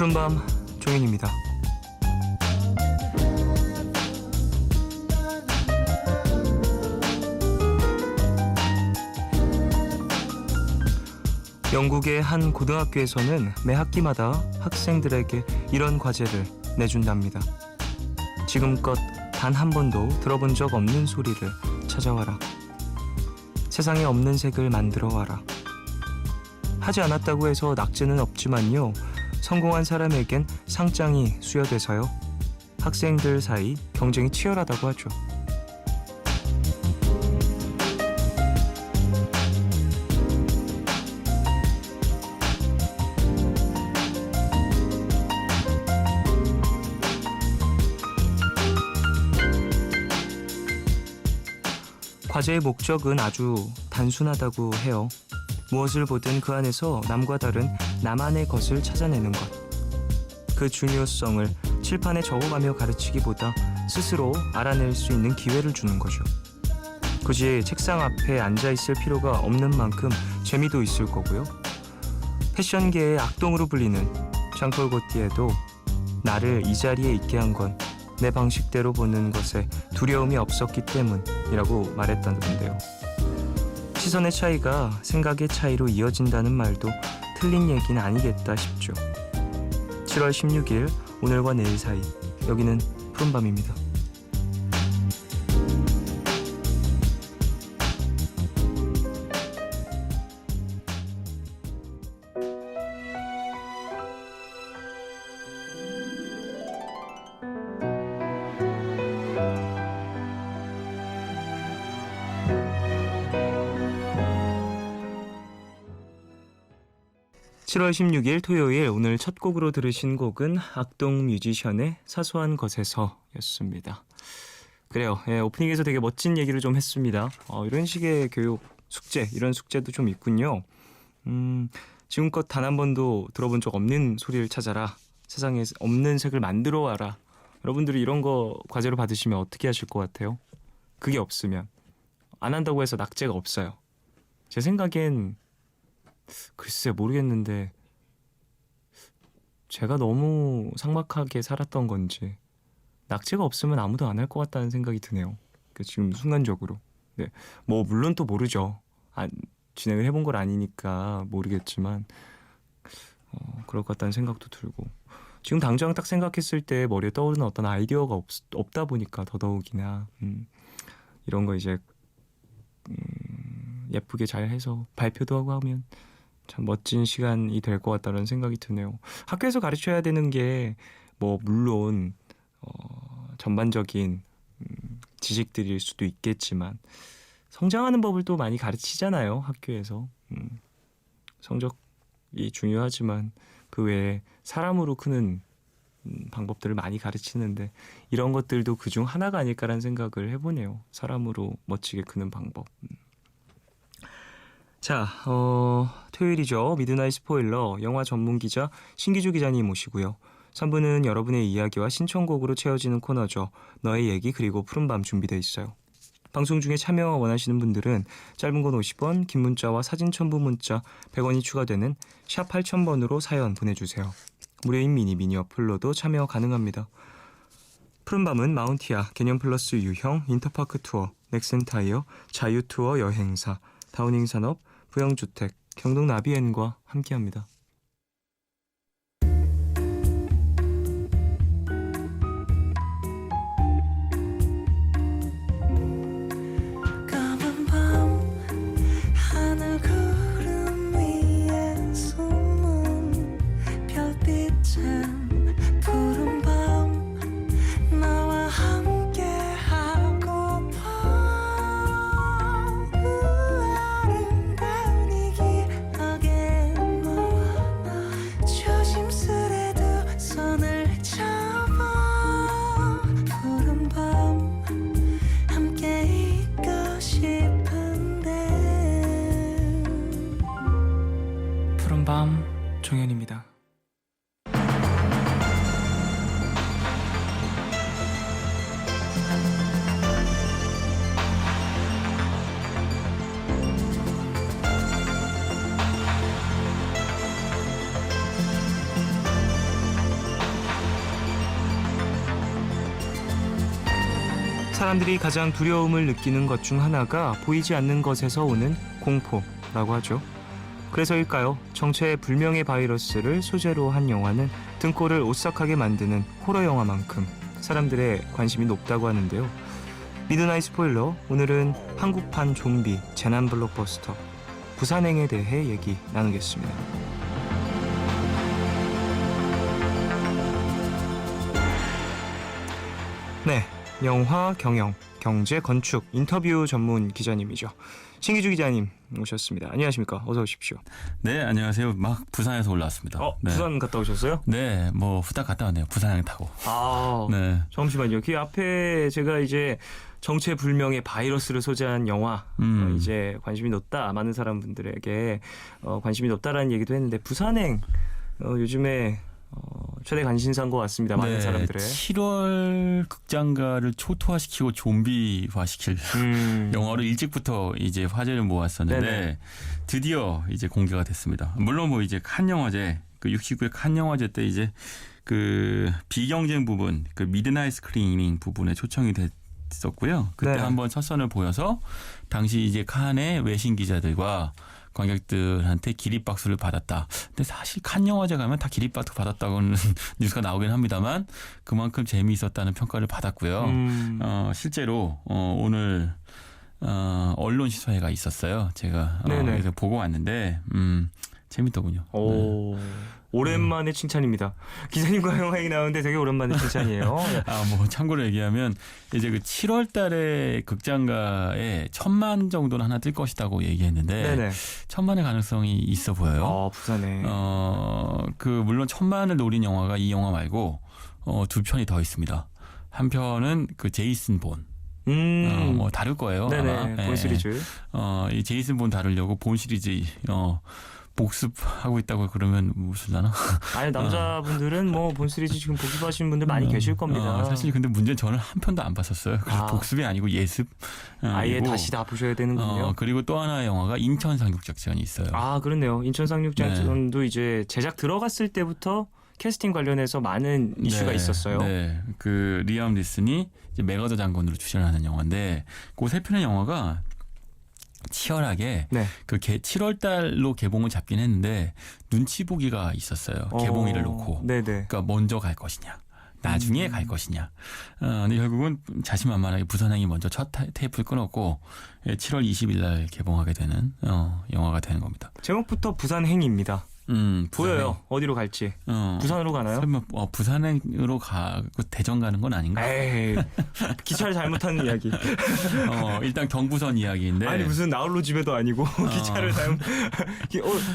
푸른밤 종현입니다. 영국의 한 고등학교에서는 매 학기마다 학생들에게 이런 과제를 내준답니다. 지금껏 단 한 번도 들어본 적 없는 소리를 찾아와라. 세상에 없는 색을 만들어 와라. 하지 않았다고 해서 낙제는 없지만요. 성공한 사람에겐 상장이 수여돼서요. 학생들 사이 경쟁이 치열하다고 하죠. 과제의 목적은 아주 단순하다고 해요. 무엇을 보든 그 안에서 남과 다른 나만의 것을 찾아내는 것. 그 중요성을 칠판에 적어가며 가르치기보다 스스로 알아낼 수 있는 기회를 주는 거죠. 굳이 책상 앞에 앉아있을 필요가 없는 만큼 재미도 있을 거고요. 패션계의 악동으로 불리는 장폴 고띠에도 나를 이 자리에 있게 한 건 내 방식대로 보는 것에 두려움이 없었기 때문이라고 말했다는데요. 시선의 차이가 생각의 차이로 이어진다는 말도 틀린 얘기는 아니겠다 싶죠. 7월 16일 오늘과 내일 사이, 여기는 푸른밤입니다. (7월 16일) 토요일, 오늘 첫 곡으로 들으신 곡은 악동 뮤지션의 사소한 것에서 였습니다. 그래요. 오프닝에서 되게 멋진 얘기를 좀 했습니다. 이런 식의 교육 숙제, 이런 숙제도 좀 있군요. 지금껏 단 한 번도 들어본 적 없는 소리를 찾아라. 세상에 없는 색을 만들어 와라. 여러분들이 이런 거 과제로 받으시면 어떻게 하실 것 같아요? 그게 없으면 안 한다고 해서 낙제가 없어요. 제 생각엔 글쎄 모르겠는데 제가 너무 삭막하게 살았던 건지 낙제가 없으면 아무도 안 할 것 같다는 생각이 드네요. 지금 순간적으로. 네, 뭐 물론 또 모르죠. 진행을 해본 걸 아니니까 모르겠지만 그럴 것 같다는 생각도 들고, 지금 당장 딱 생각했을 때 머리에 떠오르는 어떤 아이디어가 없다 보니까 더더욱이나 이런 거 이제 예쁘게 잘 해서 발표도 하고 하면 참 멋진 시간이 될 것 같다는 생각이 드네요. 학교에서 가르쳐야 되는 게 뭐 물론 전반적인 지식들일 수도 있겠지만 성장하는 법을 또 많이 가르치잖아요. 학교에서. 성적이 중요하지만 그 외에 사람으로 크는 방법들을 많이 가르치는데 이런 것들도 그중 하나가 아닐까라는 생각을 해보네요. 사람으로 멋지게 크는 방법. 자, 토요일이죠. 미드나잇 스포일러 영화 전문 기자 신기주 기자님 모시고요. 3부는 여러분의 이야기와 신청곡으로 채워지는 코너죠. 너의 얘기 그리고 푸른밤 준비되어 있어요. 방송 중에 참여 원하시는 분들은 짧은 건 50원, 긴 문자와 사진 첨부 문자 100원이 추가되는 샵 8000번으로 사연 보내주세요. 무료인 미니 어플로도 참여 가능합니다. 푸른밤은 마운티아, 개념플러스 유형, 인터파크 투어, 넥센타이어, 자유투어 여행사, 다우닝산업, 부영주택, 경동 나비엔과 함께합니다. 푸른밤 종현입니다. 사람들이 가장 두려움을 느끼는 것 중 하나가 보이지 않는 것에서 오는 공포라고 하죠. 그래서일까요? 정체불명의 바이러스를 소재로 한 영화는 등골을 오싹하게 만드는 호러 영화만큼 사람들의 관심이 높다고 하는데요. 미드나잇 스포일러, 오늘은 한국판 좀비 재난 블록버스터 부산행에 대해 얘기 나누겠습니다. 네, 영화, 경영, 경제, 건축, 인터뷰 전문 기자님이죠. 신기주 기자님 오셨습니다. 안녕하십니까? 어서 오십시오. 네, 안녕하세요. 막 부산에서 올라왔습니다. 네. 부산 갔다 오셨어요? 네, 뭐 후딱 갔다 왔네요. 부산행 타고. 아, 네. 잠시만요. 그 앞에 제가 이제 정체불명의 바이러스를 소재한 영화 이제 관심이 높다, 많은 사람분들에게 관심이 높다라는 얘기도 했는데 부산행 요즘에 최대 관심사인 것 같습니다. 많은 네, 사람들의 7월 극장가를 초토화시키고 좀비화시킬 영화로 일찍부터 이제 화제를 모았었는데 네네. 드디어 이제 공개가 됐습니다. 물론 뭐 이제 칸 영화제, 그 69회 칸 영화제 때 이제 그 비경쟁 부분, 그 미드나잇 스크리닝 부분에 초청이 됐었고요. 그때 네. 한번 첫 선을 보여서 당시 이제 칸의 외신 기자들과 관객들한테 기립박수를 받았다. 근데 사실 칸 영화제 가면 다 기립박수 받았다고는 뉴스가 나오긴 합니다만 그만큼 재미있었다는 평가를 받았고요. 실제로 오늘 언론 시사회가 있었어요. 제가 그래서 보고 왔는데 재밌더군요. 오, 오랜만에 칭찬입니다. 기자님과 영화 얘기 나오는데 되게 오랜만에 칭찬이에요. 뭐 참고로 얘기하면 이제 그 7월 달에 극장가에 1,000만 정도는 하나 뜰 것이라고 얘기했는데 네네. 1,000만의 가능성이 있어 보여요. 부산에. 그 물론 1,000만을 노린 영화가 이 영화 말고 두 편이 더 있습니다. 한 편은 그 제이슨 본. 뭐 다룰 거예요. 네네. 아마. 본 시리즈. 이 제이슨 본 다루려고 본 시리즈 복습하고 있다고 그러면 웃으려나? 아니, 남자분들은 뭐 본 시리즈 지금 복습하시는 분들 많이 계실 겁니다. 사실 근데 문제는 저는 한 편도 안 봤었어요. 그래서 복습이 아니고 예습. 아예 다시 다 보셔야 되는군요. 그리고 또 하나의 영화가 인천 상륙작전이 있어요. 그렇네요. 인천 상륙작전도 이제 제작 들어갔을 때부터 캐스팅 관련해서 많은 이슈가 있었어요. 네, 그 리암 니슨이 이제 맥어더 장군으로 출연하는 영화인데 그 세 편의 영화가 치열하게 그 7월 달로 개봉을 잡긴 했는데 눈치 보기가 있었어요. 개봉일을 놓고. 그러니까 먼저 갈 것이냐. 나중에 갈 것이냐. 근데 결국은 자신만만하게 부산행이 먼저 첫 테이프를 끊었고 7월 20일 날 개봉하게 되는 영화가 되는 겁니다. 제목부터 부산행입니다. 보여요. 어디로 갈지. 부산으로 가나요? 설마 부산행으로 가고 대전 가는 건 아닌가? 에이, 기차를 잘못하는 이야기. 일단 경부선 이야기인데. 아니 무슨 나홀로 집에도 아니고 기차를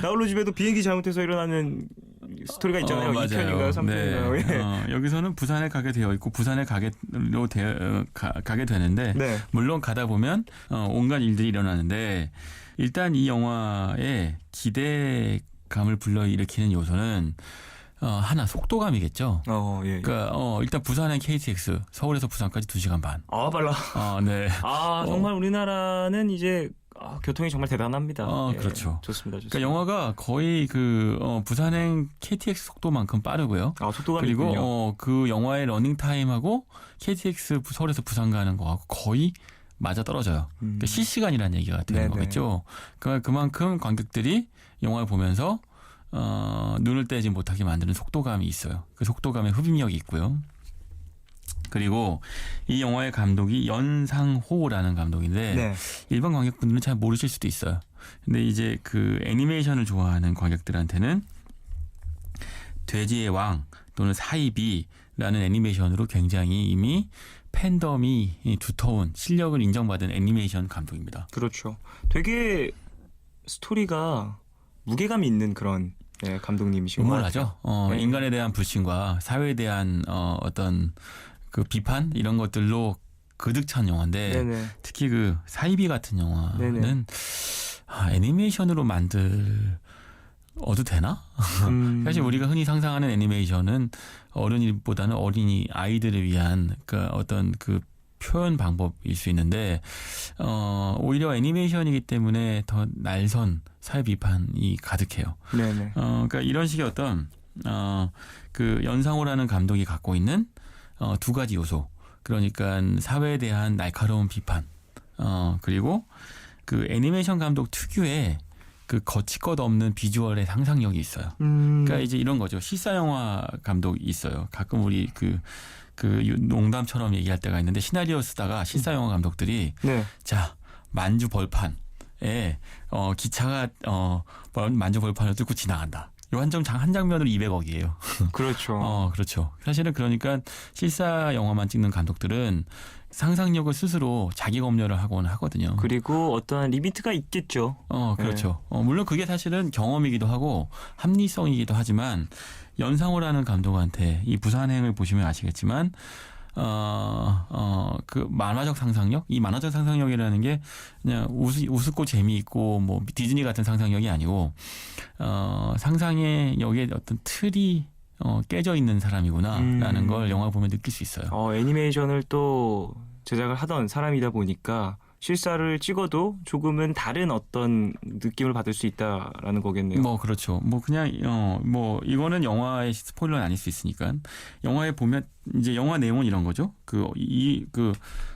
나홀로 집에도 비행기 잘못해서 일어나는 스토리가 있잖아요. 2편인가요? 3편인가요? 여기서는 부산에 가게 되어 있고 부산에 가게 되는데 물론 가다 보면 온갖 일들이 일어나는데 일단 이 영화의 기대감을 불러일으키는 요소는 하나 속도감이겠죠. 그러니까 일단 부산행 KTX 서울에서 부산까지 2시간 반. 빨라. 네. 정말 우리나라는 이제 교통이 정말 대단합니다. 그렇죠. 좋습니다. 그러니까 영화가 거의 그 부산행 KTX 속도만큼 빠르고요. 속도감이 그리고 있군요. 그 영화의 러닝 타임하고 KTX 서울에서 부산 가는 거하고 거의 맞아 떨어져요. 그러니까 실시간이라는 얘기가 되는 거겠죠. 그러니까 그만큼 관객들이 영화를 보면서 눈을 떼지 못하게 만드는 속도감이 있어요. 그 속도감에 흡입력이 있고요. 그리고 이 영화의 감독이 연상호라는 감독인데 일반 관객분들은 잘 모르실 수도 있어요. 근데 이제 그 애니메이션을 좋아하는 관객들한테는 돼지의 왕 또는 사이비라는 애니메이션으로 굉장히 이미 팬덤이 두터운 실력을 인정받은 애니메이션 감독입니다. 그렇죠. 되게 스토리가 무게감이 있는 그런 감독님이신 것 같아요. 음울하죠. 인간에 대한 불신과 사회에 대한 어떤 그 비판 이런 것들로 그득 찬 영화인데 특히 그 사이비 같은 영화는 애니메이션으로 만들어도 되나? 사실 우리가 흔히 상상하는 애니메이션은 어른이보다는 어린이 아이들을 위한 그 어떤 그 표현 방법일 수 있는데 오히려 애니메이션이기 때문에 더 날선 사회 비판이 가득해요. 그러니까 이런 식의 어떤 그 연상호라는 감독이 갖고 있는 두 가지 요소. 그러니까 사회에 대한 날카로운 비판. 그리고 그 애니메이션 감독 특유의 그 거칠 것 없는 비주얼의 상상력이 있어요. 그러니까 이제 이런 거죠. 실사 영화 감독이 있어요. 가끔 우리 그 농담처럼 얘기할 때가 있는데 시나리오 쓰다가 실사 영화 감독들이 네. 자 만주 벌판에 기차가 만주 벌판을 뚫고 지나간다. 이 한 장면으로 200억이에요. 그렇죠. 그렇죠. 사실은 그러니까 실사 영화만 찍는 감독들은 상상력을 스스로 자기 검열을 하곤 하거든요. 그리고 어떠한 리미트가 있겠죠. 그렇죠. 네. 물론 그게 사실은 경험이기도 하고 합리성이기도 하지만 연상호라는 감독한테 이 부산행을 보시면 아시겠지만 그 만화적 상상력? 이 만화적 상상력이라는 게 그냥 우습고 재미있고 뭐 디즈니 같은 상상력이 아니고 상상의 여기에 어떤 틀이 깨져 있는 사람이구나라는 걸 영화 보면 느낄 수 있어요. 애니메이션을 또 제작을 하던 사람이다 보니까 실사를 찍어도 조금은 다른 어떤 느낌을 받을 수 있다라는 거겠네요. 뭐 그렇죠. 뭐 그냥 뭐 이거는 영화의 스포일러는 아닐 수 있으니까 영화에 보면 이제 영화 내용은 이런 거죠.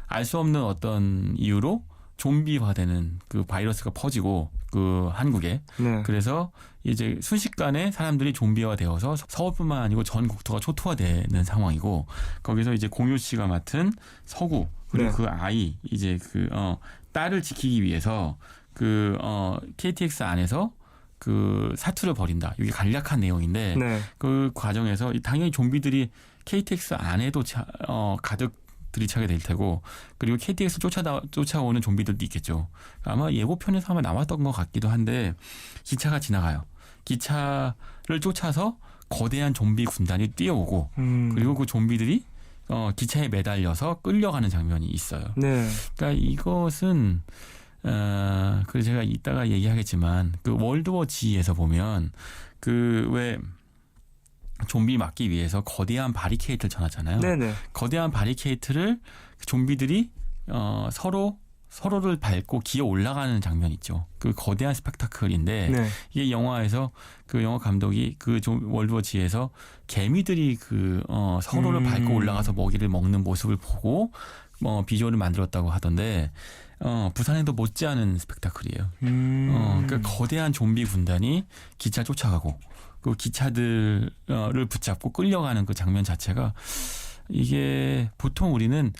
알 수 없는 어떤 이유로 좀비화되는 그 바이러스가 퍼지고 그 한국에 네. 그래서 이제 순식간에 사람들이 좀비화되어서 서울뿐만 아니고 전 국토가 초토화되는 상황이고 거기서 이제 공효 씨가 맡은 서구 그리고 네. 그 아이 이제 딸을 지키기 위해서 KTX 안에서 그 사투를 벌인다. 이게 간략한 내용인데 네. 그 과정에서 당연히 좀비들이 KTX 안에도 가득 들이차게 될 테고 그리고 KTX 쫓아오는 좀비들도 있겠죠. 아마 예고편에서 아마 나왔던 것 같기도 한데 기차가 지나가요. 기차를 쫓아서 거대한 좀비 군단이 뛰어오고 그리고 그 좀비들이 기차에 매달려서 끌려가는 장면이 있어요. 네. 그러니까 이것은 그래서 제가 이따가 얘기하겠지만 그 월드워 G에서 보면 왜 좀비 막기 위해서 거대한 바리케이트를 쳐놨잖아요. 네네. 거대한 바리케이트를 좀비들이 서로를 밟고 기어 올라가는 장면 있죠. 그 거대한 스펙타클인데 네. 이게 영화에서 그 영화 감독이 월드워 G에서 개미들이 서로를 밟고 올라가서 먹이를 먹는 모습을 보고 비주얼을 만들었다고 하던데 부산에도 못지않은 스펙타클이에요. 그러니까 거대한 좀비 군단이 기차 쫓아가고 그 기차들을 붙잡고 끌려가는 그 장면 자체가 이게 보통 우리는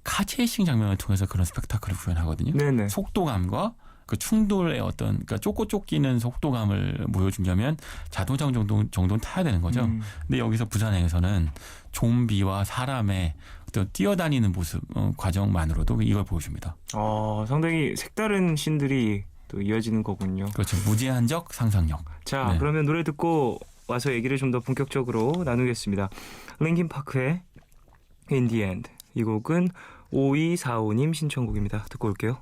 카체이싱 장면을 통해서 그런 스펙타클을 구현하거든요. 네네. 속도감과 그 충돌의 그러니까 쫓기는 속도감을 보여주려면 자동차 정도는 타야 되는 거죠. 근데 여기서 부산행에서는 좀비와 사람의 어떤 뛰어다니는 모습 과정만으로도 이걸 보여줍니다. 상당히 색다른 신들이 또 이어지는 거군요. 그렇죠. 무제한적 상상력. 자, 네. 그러면 노래 듣고 와서 얘기를 좀 더 본격적으로 나누겠습니다. 링킨 파크의 In the End. 이 곡은 5245님 신청곡입니다. 듣고 올게요.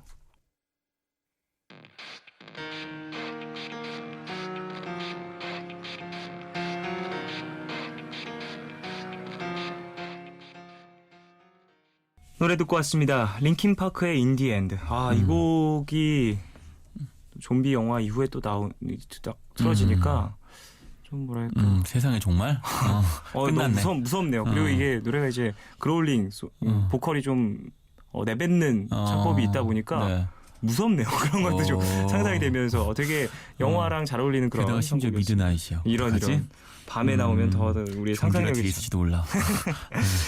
노래 듣고 왔습니다. 링킨 파크의 In the End. 이 곡이 좀비 영화 이후에 또 딱 틀어지니까 좀 뭐랄까. 세상에 정말 끝났네. 너무 무섭네요. 그리고 이게 노래가 이제 그로울링 보컬이 좀 내뱉는 창법이 있다 보니까 네. 무섭네요. 그런 것도 좀 상상이 되면서 되게 영화랑 잘 어울리는 그런. 게다가 심지어 미드나잇이요. 이런 밤에 나오면 더 우리 상상력이 있을지도 몰라.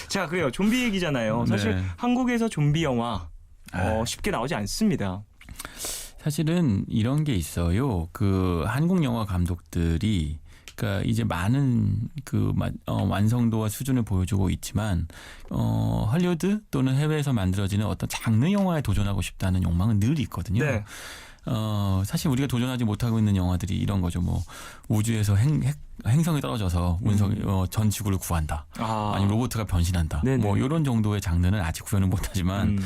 자, 그래요. 좀비 얘기잖아요. 사실 네. 한국에서 좀비 영화 쉽게 나오지 않습니다. 사실은 이런 게 있어요. 그 한국 영화 감독들이 그러니까 이제 많은 완성도와 수준을 보여주고 있지만 할리우드 또는 해외에서 만들어지는 어떤 장르 영화에 도전하고 싶다는 욕망은 늘 있거든요. 네. 사실 우리가 도전하지 못하고 있는 영화들이 이런 거죠. 뭐 우주에서 행성이 떨어져서 전 지구를 구한다. 아니면 로봇가 변신한다. 네네. 뭐 이런 정도의 장르는 아직 구현을 못하지만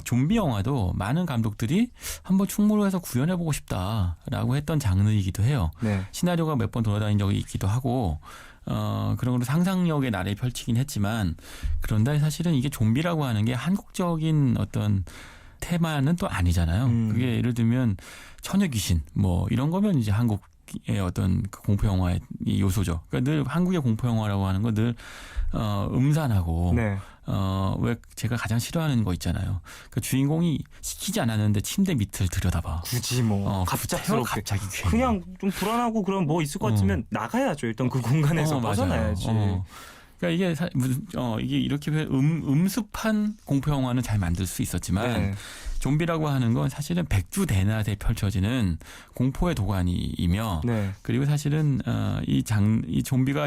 좀비 영화도 많은 감독들이 한번 충무로 해서 구현해보고 싶다라고 했던 장르이기도 해요. 네. 시나리오가 몇 번 돌아다닌 적이 있기도 하고 그런 걸로 상상력의 나래를 펼치긴 했지만 그런데 사실은 이게 좀비라고 하는 게 한국적인 어떤 테마는 또 아니잖아요. 그게 예를 들면 처녀 귀신 뭐 이런 거면 이제 한국의 어떤 그 공포 영화의 요소죠. 그러니까 늘 한국의 공포 영화라고 하는 거 늘 음산하고 네. 왜 제가 가장 싫어하는 거 있잖아요. 그 주인공이 시키지 않았는데 침대 밑을 들여다봐. 굳이 뭐 갑작스럽게 갑자기 그냥 좀 불안하고 그런 뭐 있을 것 같으면 나가야죠. 일단 그 공간에서 벗어나야지. 그러니까 이게 이게 이렇게 음습한 공포 영화는 잘 만들 수 있었지만 좀비라고 하는 건 사실은 백주대낮에 펼쳐지는 공포의 도가니이며 그리고 사실은 이 좀비가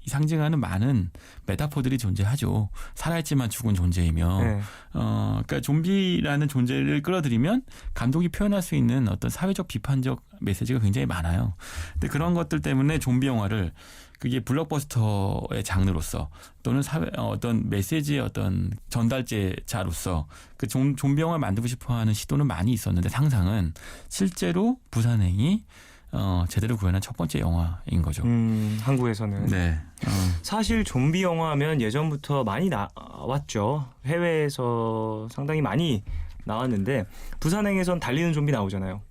상징하는 많은 메타포들이 존재하죠. 살아있지만 죽은 존재이며 그러니까 좀비라는 존재를 끌어들이면 감독이 표현할 수 있는 어떤 사회적 비판적 메시지가 굉장히 많아요. 근데 그런 것들 때문에 좀비 영화를 그게 블록버스터의 장르로서 또는 어떤 메시지의 어떤 전달제자로서 그 좀비 영화를 만들고 싶어하는 시도는 많이 있었는데 상상은 실제로 부산행이 제대로 구현한 첫 번째 영화인 거죠. 한국에서는. 네. 사실 좀비 영화하면 예전부터 많이 나왔죠. 해외에서 상당히 많이 나왔는데 부산행에선 달리는 좀비 나오잖아요.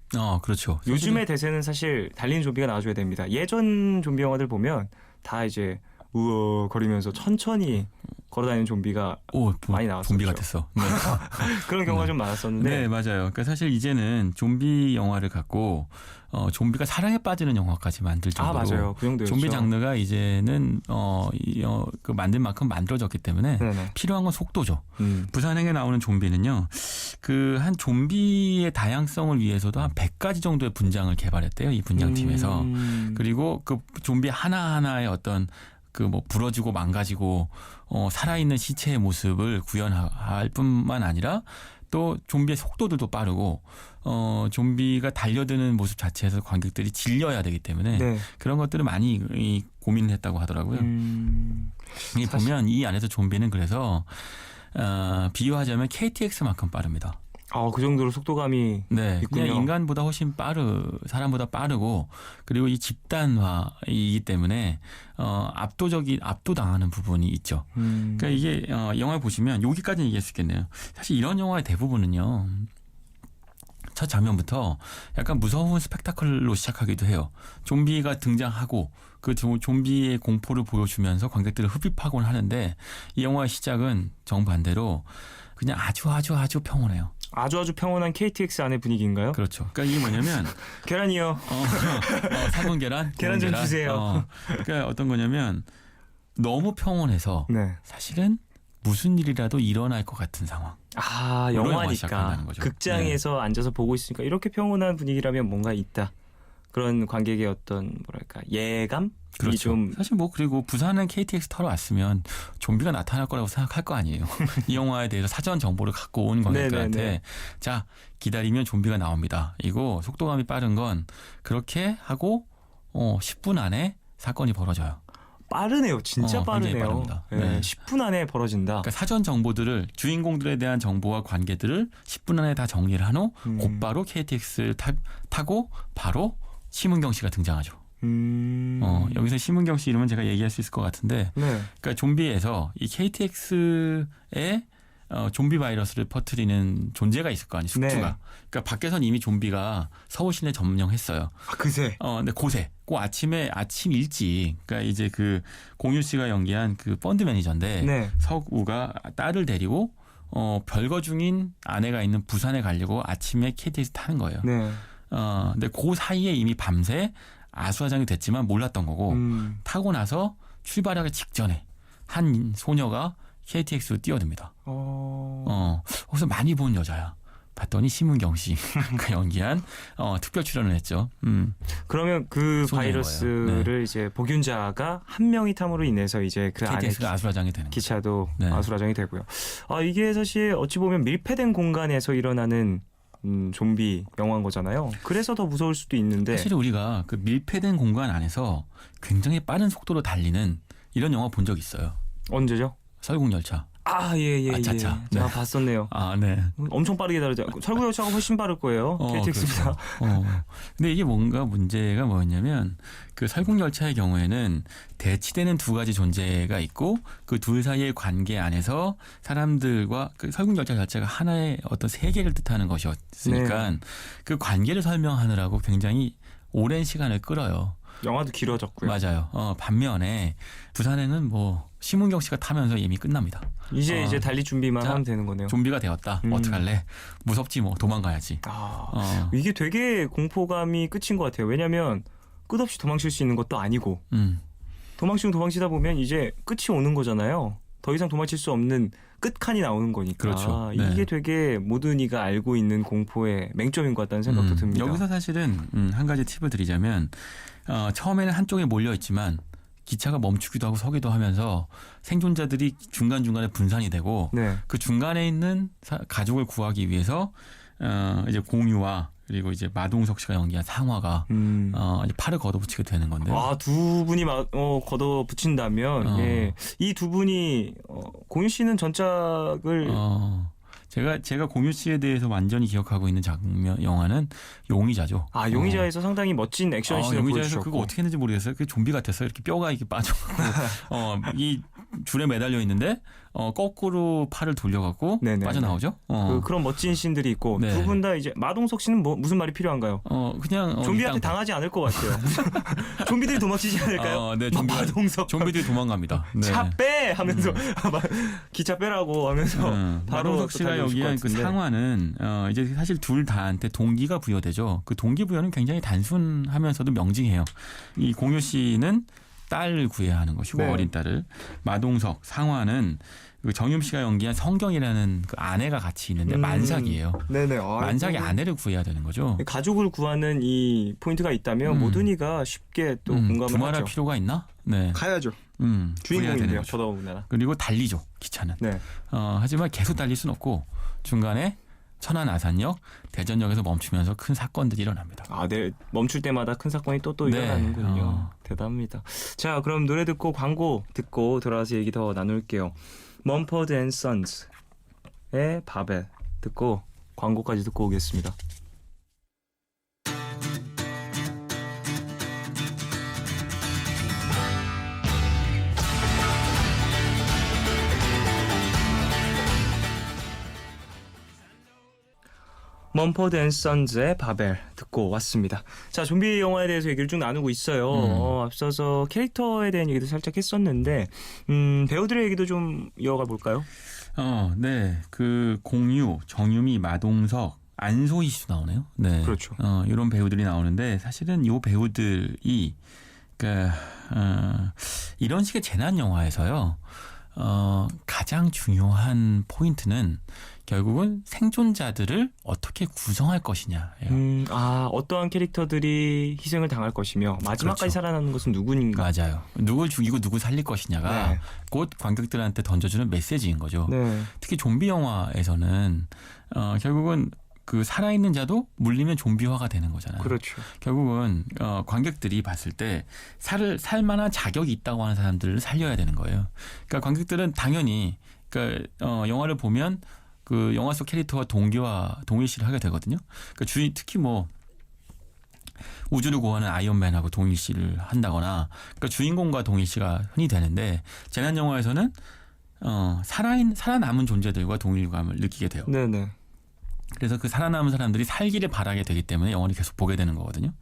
그렇죠. 요즘의 대세는 사실 달리는 좀비가 나와줘야 됩니다. 예전 좀비 영화들 보면 다 이제 우거리면서 천천히 걸어다니는 좀비가 많이 나왔었죠. 좀비 같았어. 네. 그런 경우가 좀 많았었는데. 네, 맞아요. 그러니까 사실 이제는 좀비 영화를 갖고 좀비가 사랑에 빠지는 영화까지 만들 정도로 맞아요. 그 정도였죠. 좀비 장르가 이제는 그 만든 만큼 만들어졌기 때문에 필요한 건 속도죠. 부산행에 나오는 좀비는요. 그 한 좀비의 다양성을 위해서도 한 100가지 정도의 분장을 개발했대요. 이 분장팀에서. 그리고 그 좀비 하나하나의 어떤 그 뭐 부러지고 망가지고 살아있는 시체의 모습을 구현할 뿐만 아니라 또 좀비의 속도들도 빠르고 좀비가 달려드는 모습 자체에서 관객들이 질려야 되기 때문에 그런 것들을 많이 고민을 했다고 하더라고요. 보면 이 안에서 좀비는 그래서 비유하자면 KTX만큼 빠릅니다. 그 정도로 속도감이 있군요. 그냥 인간보다 훨씬 사람보다 빠르고 그리고 이 집단화이기 때문에 압도당하는 부분이 있죠. 그러니까 이게 영화를 보시면 여기까지는 얘기할 수 있겠네요. 사실 이런 영화의 대부분은요. 첫 장면부터 약간 무서운 스펙타클로 시작하기도 해요. 좀비가 등장하고 그 좀비의 공포를 보여주면서 관객들을 흡입하곤 하는데 이 영화의 시작은 정반대로 그냥 아주 평온해요. 아주 평온한 KTX 안의 분위기인가요? 그렇죠. 그러니까 이게 뭐냐면 계란이요. 삶은 계란. 계란 좀 주세요. 그러니까 어떤 거냐면 너무 평온해서 사실은 무슨 일이라도 일어날 것 같은 상황. 영화니까 극장에서 앉아서 보고 있으니까 이렇게 평온한 분위기라면 뭔가 있다. 그런 관객의 어떤 뭐랄까 예감? 그렇죠. 사실 그리고 부산은 KTX 타러 왔으면 좀비가 나타날 거라고 생각할 거 아니에요. 이 영화에 대해서 사전 정보를 갖고 온 관객들한테 자 기다리면 좀비가 나옵니다. 이거 속도감이 빠른 건 그렇게 하고 10분 안에 사건이 벌어져요. 빠르네요. 진짜 빠르네요. 10분 안에 벌어진다. 그러니까 사전 정보들을 주인공들에 대한 정보와 관계들을 10분 안에 다 정리를 한 후 곧바로 KTX를 타고 바로 심은경 씨가 등장하죠. 여기서 심은경 씨 이름은 제가 얘기할 수 있을 것 같은데 그러니까 좀비에서 이 KTX에 좀비 바이러스를 퍼뜨리는 존재가 있을 거 아니에요. 숙주가. 그러니까 밖에선 이미 좀비가 서울 시내 점령했어요. 그새. 근데 고새. 아침 일찍. 그러니까 이제 그 공유 씨가 연기한 그 펀드 매니저인데 석우가 딸을 데리고 별거 중인 아내가 있는 부산에 가려고 아침에 KTX 타는 거예요. 근데 그 사이에 이미 밤새 아수라장이 됐지만 몰랐던 거고 타고 나서 출발하기 직전에 한 소녀가 KTX로 뛰어듭니다. 거기서 많이 본 여자야. 봤더니 심은경 씨가 연기한 특별 출연을 했죠. 그러면 그 바이러스를 이제 복균자가 한 명이 탐으로 인해서 이제 그 KTX가 아수라장이 되는 기차도 아수라장이 되고요. 이게 사실 어찌 보면 밀폐된 공간에서 일어나는 좀비 영화인 거잖아요. 그래서 더 무서울 수도 있는데 사실 우리가 그 밀폐된 공간 안에서 굉장히 빠른 속도로 달리는 이런 영화 본 적 있어요. 언제죠? 설국열차. 아차차. 제가 봤었네요. 엄청 빠르게 다르죠. 설국열차가 훨씬 빠를 거예요. KTX보다. 그렇죠. 근데 이게 뭔가 문제가 뭐였냐면 그 설국열차의 경우에는 대치되는 두 가지 존재가 있고 그 둘 사이의 관계 안에서 사람들과 그 설국열차 자체가 하나의 어떤 세계를 뜻하는 것이었으니까 그 관계를 설명하느라고 굉장히 오랜 시간을 끌어요. 영화도 길어졌고요. 맞아요. 반면에 부산행은 뭐 심은경 씨가 타면서 이미 끝납니다. 이제 달릴 준비만 하면 되는 거네요. 좀비가 되었다. 어떡할래? 무섭지 뭐 도망가야지. 이게 되게 공포감이 끝인 것 같아요. 왜냐하면 끝없이 도망칠 수 있는 것도 아니고 도망치다 보면 이제 끝이 오는 거잖아요. 더 이상 도망칠 수 없는 끝칸이 나오는 거니까. 그렇죠. 네. 이게 되게 모든 이가 알고 있는 공포의 맹점인 것 같다는 생각도 듭니다. 여기서 사실은 한 가지 팁을 드리자면 처음에는 한쪽에 몰려 있지만 기차가 멈추기도 하고 서기도 하면서 생존자들이 중간중간에 분산이 되고 네. 그 중간에 있는 가족을 구하기 위해서 이제 공유와 그리고 이제 마동석 씨가 연기한 상화가 이제 팔을 걷어붙이게 되는 건데요. 두 분이 걷어붙인다면 예. 이 두 분이 공유 씨는 전작을 제가 공유 씨에 대해서 완전히 기억하고 있는 장면 영화는 용의자죠. 용의자에서 상당히 멋진 액션씬을 용의자에서 보여주셨고. 그거 어떻게 했는지 모르겠어요. 그 좀비 같았어요. 이렇게 뼈가 이렇게 빠져갖고 이 줄에 매달려 있는데 거꾸로 팔을 돌려갖고 빠져나오죠. 그런 멋진 씬들이 있고 네. 두 분 다 이제 마동석 씨는 무슨 말이 필요한가요? 그냥 좀비한테 당하지 않을 것 같아요. 좀비들이 도망치지 않을까요? 네, 좀비들이 도망갑니다. 네. 차 빼! 하면서 기차 빼라고 하면서 바로 마동석 씨가 연기한 그 상황은 이제 사실 둘 다한테 동기가 부여되죠. 그 동기 부여는 굉장히 단순하면서도 명징해요. 이 공유 씨는 딸을 구해야 하는 것이고 네. 어린 딸을 만동석 상화는 그 정윤 씨가 연기한 성경이라는 그 아내가 같이 있는데 만삭이에요. 네네. 만삭의 아내를 구해야 되는 거죠. 가족을 구하는 이 포인트가 있다면 모든 이가 쉽게 또 공감을 두말할 하죠. 필요가 있나? 네. 가야죠. 주인공인데요. 더더군다나. 그리고 달리죠. 기차는. 네. 하지만 계속 달릴 수는 없고 중간에 천안 아산역, 대전역에서 멈추면서 큰 사건들이 일어납니다. 네. 멈출 때마다 큰 사건이 또 네. 일어나는군요. 대단합니다. 자, 그럼 노래 듣고 광고 듣고 돌아와서 얘기 더 나눌게요. 먼퍼드 앤 선즈의 바벨 듣고 광고까지 듣고 오겠습니다. 먼퍼드 앤 선즈의 바벨 듣고 왔습니다. 자, 좀비 영화에 대해서 얘기를 쭉 나누고 있어요. 앞서서 캐릭터에 대한 얘기도 살짝 했었는데 배우들의 얘기도 좀 이어가 볼까요? 네. 그 공유, 정유미, 마동석, 안소희 씨도 나오네요. 네. 그렇죠. 이런 배우들이 나오는데 사실은 이 배우들이 이런 식의 재난 영화에서요. 가장 중요한 포인트는 결국은 생존자들을 어떻게 구성할 것이냐예요. 어떠한 캐릭터들이 희생을 당할 것이며 마지막까지 그렇죠. 살아남는 것은 누구인가? 맞아요. 누굴 죽이고 누굴 살릴 것이냐가 네. 곧 관객들한테 던져주는 메시지인 거죠. 네. 특히 좀비 영화에서는 결국은 그 살아있는 자도 물리면 좀비화가 되는 거잖아요. 그렇죠. 결국은 관객들이 봤을 때 살만한 자격이 있다고 하는 사람들을 살려야 되는 거예요. 그러니까 관객들은 당연히 영화를 보면 그 영화 속 캐릭터와 동일시를 하게 되거든요. 그러니까 특히 뭐 우주를 구하는 아이언맨하고 동일시를 한다거나 그러니까 주인공과 동일시가 흔히 되는데 재난 영화에서는 살아남은 존재들과 동일감을 느끼게 돼요. 네네. 그래서 그 살아남은 사람들이 살기를 바라게 되기 때문에 영화를 계속 보게 되는 거거든요.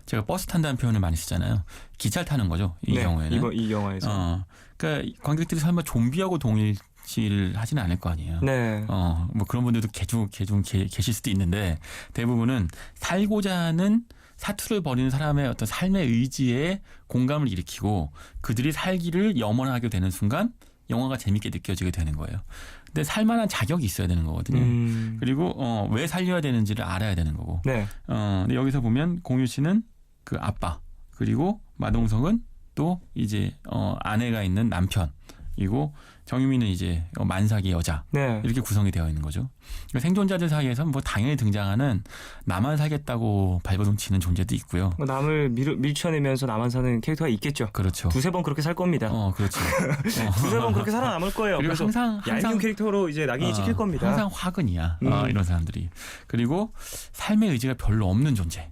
제가 버스 탄다는 표현을 많이 쓰잖아요. 기차를 타는 거죠. 이 경우에는. 이 영화에서. 그러니까 관객들이 설마 좀비하고 동일시를 하지는 않을 거 아니에요. 네. 뭐 그런 분들도 계실 수도 있는데 대부분은 살고자 하는 사투를 벌이는 사람의 어떤 삶의 의지에 공감을 일으키고 그들이 살기를 염원하게 되는 순간 영화가 재밌게 느껴지게 되는 거예요. 근데 살만한 자격이 있어야 되는 거거든요. 그리고 왜 살려야 되는지를 알아야 되는 거고. 네. 근데 여기서 보면 공유 씨는 그 아빠 그리고 마동석은 또 이제 아내가 있는 남편이고 정유미는 이제 만삭의 여자 네. 이렇게 구성이 되어 있는 거죠. 그러니까 생존자들 사이에서 뭐 당연히 등장하는 나만 살겠다고 발버둥치는 존재도 있고요. 남을 밀쳐내면서 나만 사는 캐릭터가 있겠죠. 그렇죠. 두세 번 그렇게 살 겁니다. 그렇죠. 두세 번 그렇게 살아남을 거예요. 그리고 그래서 항상 얄미운 캐릭터로 이제 낙인이 찍힐 겁니다. 항상 화근이야. 이런 사람들이. 그리고 삶의 의지가 별로 없는 존재.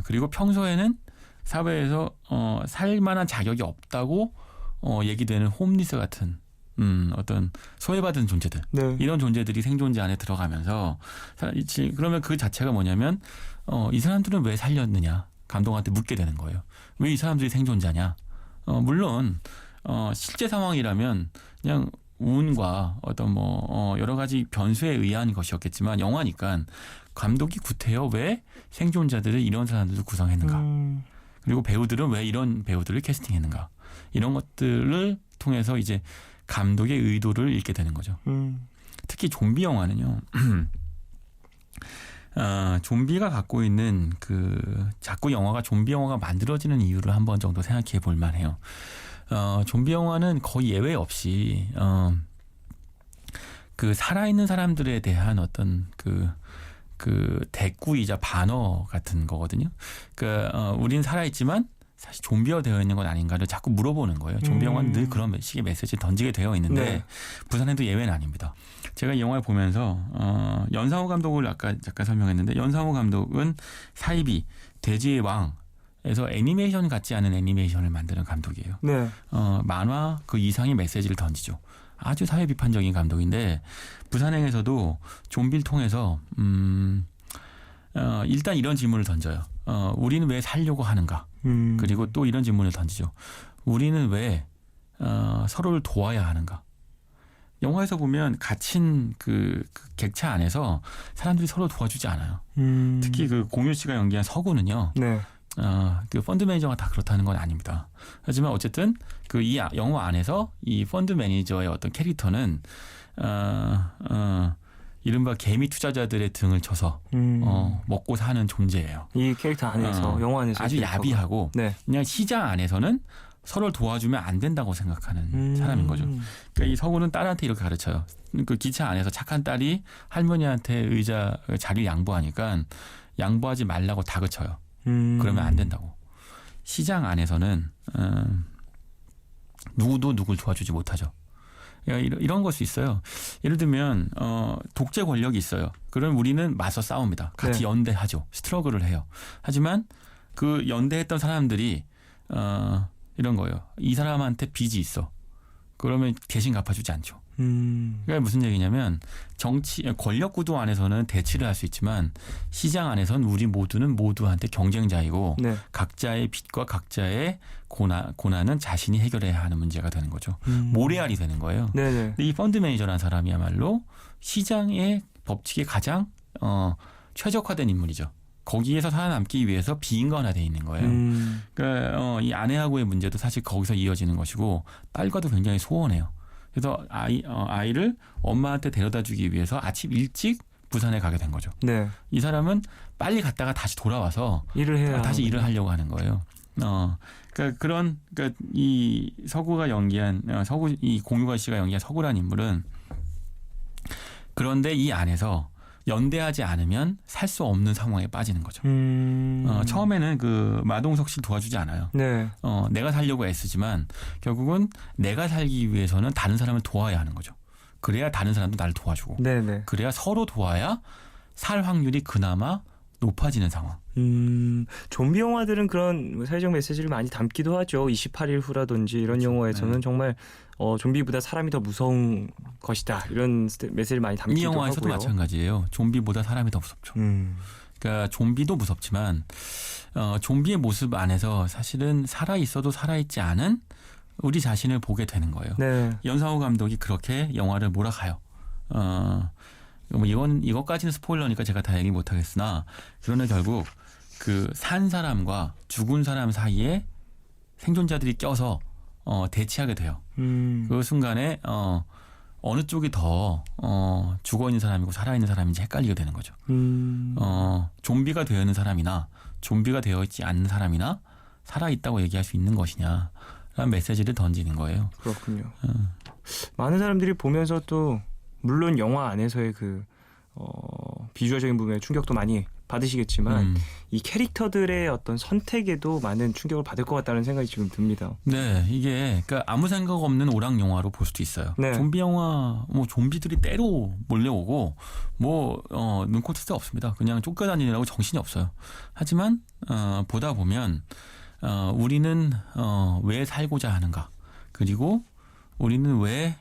그리고 평소에는 사회에서 살만한 자격이 없다고 얘기되는 홈리스 같은 어떤 소외받은 존재들 네. 이런 존재들이 생존자 안에 들어가면서 그러면 그 자체가 뭐냐면 이 사람들은 왜 살렸느냐 감독한테 묻게 되는 거예요. 왜 이 사람들이 생존자냐? 물론 실제 상황이라면 그냥 운과 어떤 여러 가지 변수에 의한 것이었겠지만 영화니까 감독이 구태여 왜 생존자들을 이런 사람들을 구성했는가? 그리고 배우들은 왜 이런 배우들을 캐스팅했는가? 이런 것들을 통해서 이제 감독의 의도를 읽게 되는 거죠. 특히 좀비 영화는요. 좀비가 갖고 있는 자꾸 좀비 영화가 만들어지는 이유를 한 번 정도 생각해 볼 만해요. 좀비 영화는 거의 예외 없이 살아있는 사람들에 대한 어떤 대꾸이자 반어 같은 거거든요. 우린 살아있지만 사실 좀비화 되어 있는 건 아닌가를 자꾸 물어보는 거예요. 좀비 영화는 늘 그런 식의 메시지를 던지게 되어 있는데 네. 부산에도 예외는 아닙니다. 제가 이 영화를 보면서 연상호 감독을 아까 잠깐 설명했는데 연상호 감독은 사이비, 돼지의 왕에서 애니메이션 같지 않은 애니메이션을 만드는 감독이에요. 네. 만화 그 이상의 메시지를 던지죠. 아주 사회 비판적인 감독인데 부산행에서도 좀비를 통해서 일단 이런 질문을 던져요. 우리는 왜 살려고 하는가? 그리고 또 이런 질문을 던지죠. 우리는 왜 서로를 도와야 하는가? 영화에서 보면 갇힌 그 객차 안에서 사람들이 서로 도와주지 않아요. 특히 공유 씨가 연기한 서구는요. 네. 펀드 매니저가 다 그렇다는 건 아닙니다. 하지만 어쨌든 이 영화 안에서 이 펀드 매니저의 어떤 캐릭터는 이른바 개미 투자자들의 등을 쳐서 먹고 사는 존재예요. 이 캐릭터 안에서 영화 안에서 아주 야비하고 네. 그냥 시장 안에서는 서로를 도와주면 안 된다고 생각하는 사람인 거죠. 그러니까 이 서구는 딸한테 이렇게 가르쳐요. 기차 안에서 착한 딸이 할머니한테 자리를 양보하니까 양보하지 말라고 다그쳐요. 그러면 안 된다고. 시장 안에서는 누구도 누굴 도와주지 못하죠. 이런 것이 있어요. 예를 들면 독재 권력이 있어요. 그럼 우리는 맞서 싸웁니다. 같이 네. 연대하죠. 스트러글을 해요. 하지만 그 연대했던 사람들이 이런 거예요. 이 사람한테 빚이 있어. 그러면 대신 갚아주지 않죠. 그러니까 무슨 얘기냐면 권력 구도 안에서는 대치를 할 수 있지만 시장 안에서는 우리 모두는 모두한테 경쟁자이고 네. 각자의 빚과 각자의 고난은 자신이 해결해야 하는 문제가 되는 거죠. 모래알이 되는 거예요. 근데 이 펀드 매니저라는 사람이야말로 시장의 법칙에 가장 최적화된 인물이죠. 거기에서 살아남기 위해서 비인간화되어 있는 거예요. 그러니까 이 아내하고의 문제도 사실 거기서 이어지는 것이고 딸과도 굉장히 소원해요. 그래서 아이를 엄마한테 데려다 주기 위해서 아침 일찍 부산에 가게 된 거죠. 네. 이 사람은 빨리 갔다가 다시 돌아와서 다시 일을 하려고 하는 거예요. 그러니까 이 서구가 연기한 이 공유관 씨가 연기한 서구라는 인물은 그런데 이 안에서 연대하지 않으면 살 수 없는 상황에 빠지는 거죠. 처음에는 마동석 씨를 도와주지 않아요. 네. 내가 살려고 애쓰지만 결국은 내가 살기 위해서는 다른 사람을 도와야 하는 거죠. 그래야 다른 사람도 나를 도와주고. 네네. 그래야 서로 도와야 살 확률이 그나마 높아지는 상황. 좀비 영화들은 그런 사회적 메시지를 많이 담기도 하죠. 28일 후라든지 이런 그렇죠. 영화에서는 네. 정말 좀비보다 사람이 더 무서운 것이다. 이런 메시지를 많이 담기도 하고요. 이 영화에서도 마찬가지예요. 좀비보다 사람이 더 무섭죠. 그러니까 좀비도 무섭지만 좀비의 모습 안에서 사실은 살아있어도 살아있지 않은 우리 자신을 보게 되는 거예요. 네. 연상호 감독이 그렇게 영화를 몰아가요. 이것까지는 스포일러니까 제가 다 얘기 못하겠으나 그러나 결국 산 사람과 죽은 사람 사이에 생존자들이 껴서 대치하게 돼요. 그 순간에 어느 쪽이 더 죽어 있는 사람이고 살아 있는 사람인지 헷갈리게 되는 거죠. 좀비가 되어 있는 사람이나 좀비가 되어 있지 않는 사람이나 살아 있다고 얘기할 수 있는 것이냐라는 메시지를 던지는 거예요. 그렇군요. 많은 사람들이 보면서 또 물론 영화 안에서의 비주얼적인 부분에 충격도 많이 받으시겠지만 이 캐릭터들의 어떤 선택에도 많은 충격을 받을 것 같다는 생각이 지금 듭니다. 네, 이게 그러니까 아무 생각 없는 오락 영화로 볼 수도 있어요. 네. 좀비 영화, 좀비들이 때로 몰려오고 눈코 뜰 데 없습니다. 그냥 쫓겨다니느라고 정신이 없어요. 하지만 보다 보면 우리는 왜 살고자 하는가, 그리고 우리는 왜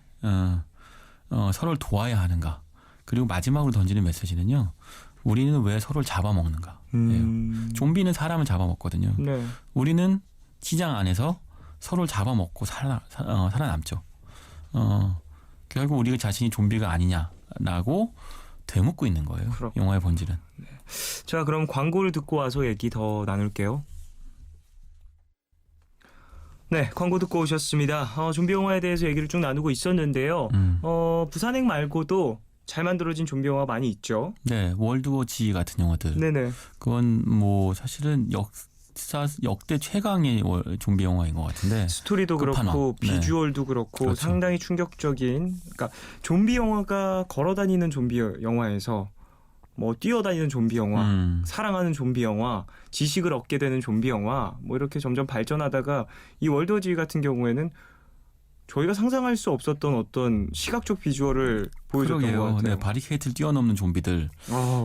서로를 도와야 하는가, 그리고 마지막으로 던지는 메시지는요. 우리는 왜 서로를 잡아먹는가? 좀비는 사람을 잡아먹거든요. 네. 우리는 시장 안에서 서로를 잡아먹고 살아남죠. 결국 우리가 자신이 좀비가 아니냐라고 되묻고 있는 거예요. 그렇구나. 영화의 본질은. 네. 자, 그럼 광고를 듣고 와서 얘기 더 나눌게요. 네, 광고 듣고 오셨습니다. 좀비 영화에 대해서 얘기를 쭉 나누고 있었는데요. 부산행 말고도 잘 만들어진 좀비 영화 많이 있죠. 네, 월드워 Z 같은 영화들. 네네. 그건 뭐 사실은 역대 최강의 좀비 영화인 것 같은데. 스토리도 그렇고 비주얼도 네. 그렇고 그렇죠. 상당히 충격적인. 그러니까 좀비 영화가 걸어다니는 좀비 영화에서 뭐 뛰어다니는 좀비 영화, 사랑하는 좀비 영화, 지식을 얻게 되는 좀비 영화, 뭐 이렇게 점점 발전하다가 이 월드 지 같은 경우에는 저희가 상상할 수 없었던 어떤 시각적 비주얼을 보여줬던 그러게요. 것 같아요. 네, 바리케이트를 뛰어넘는 좀비들.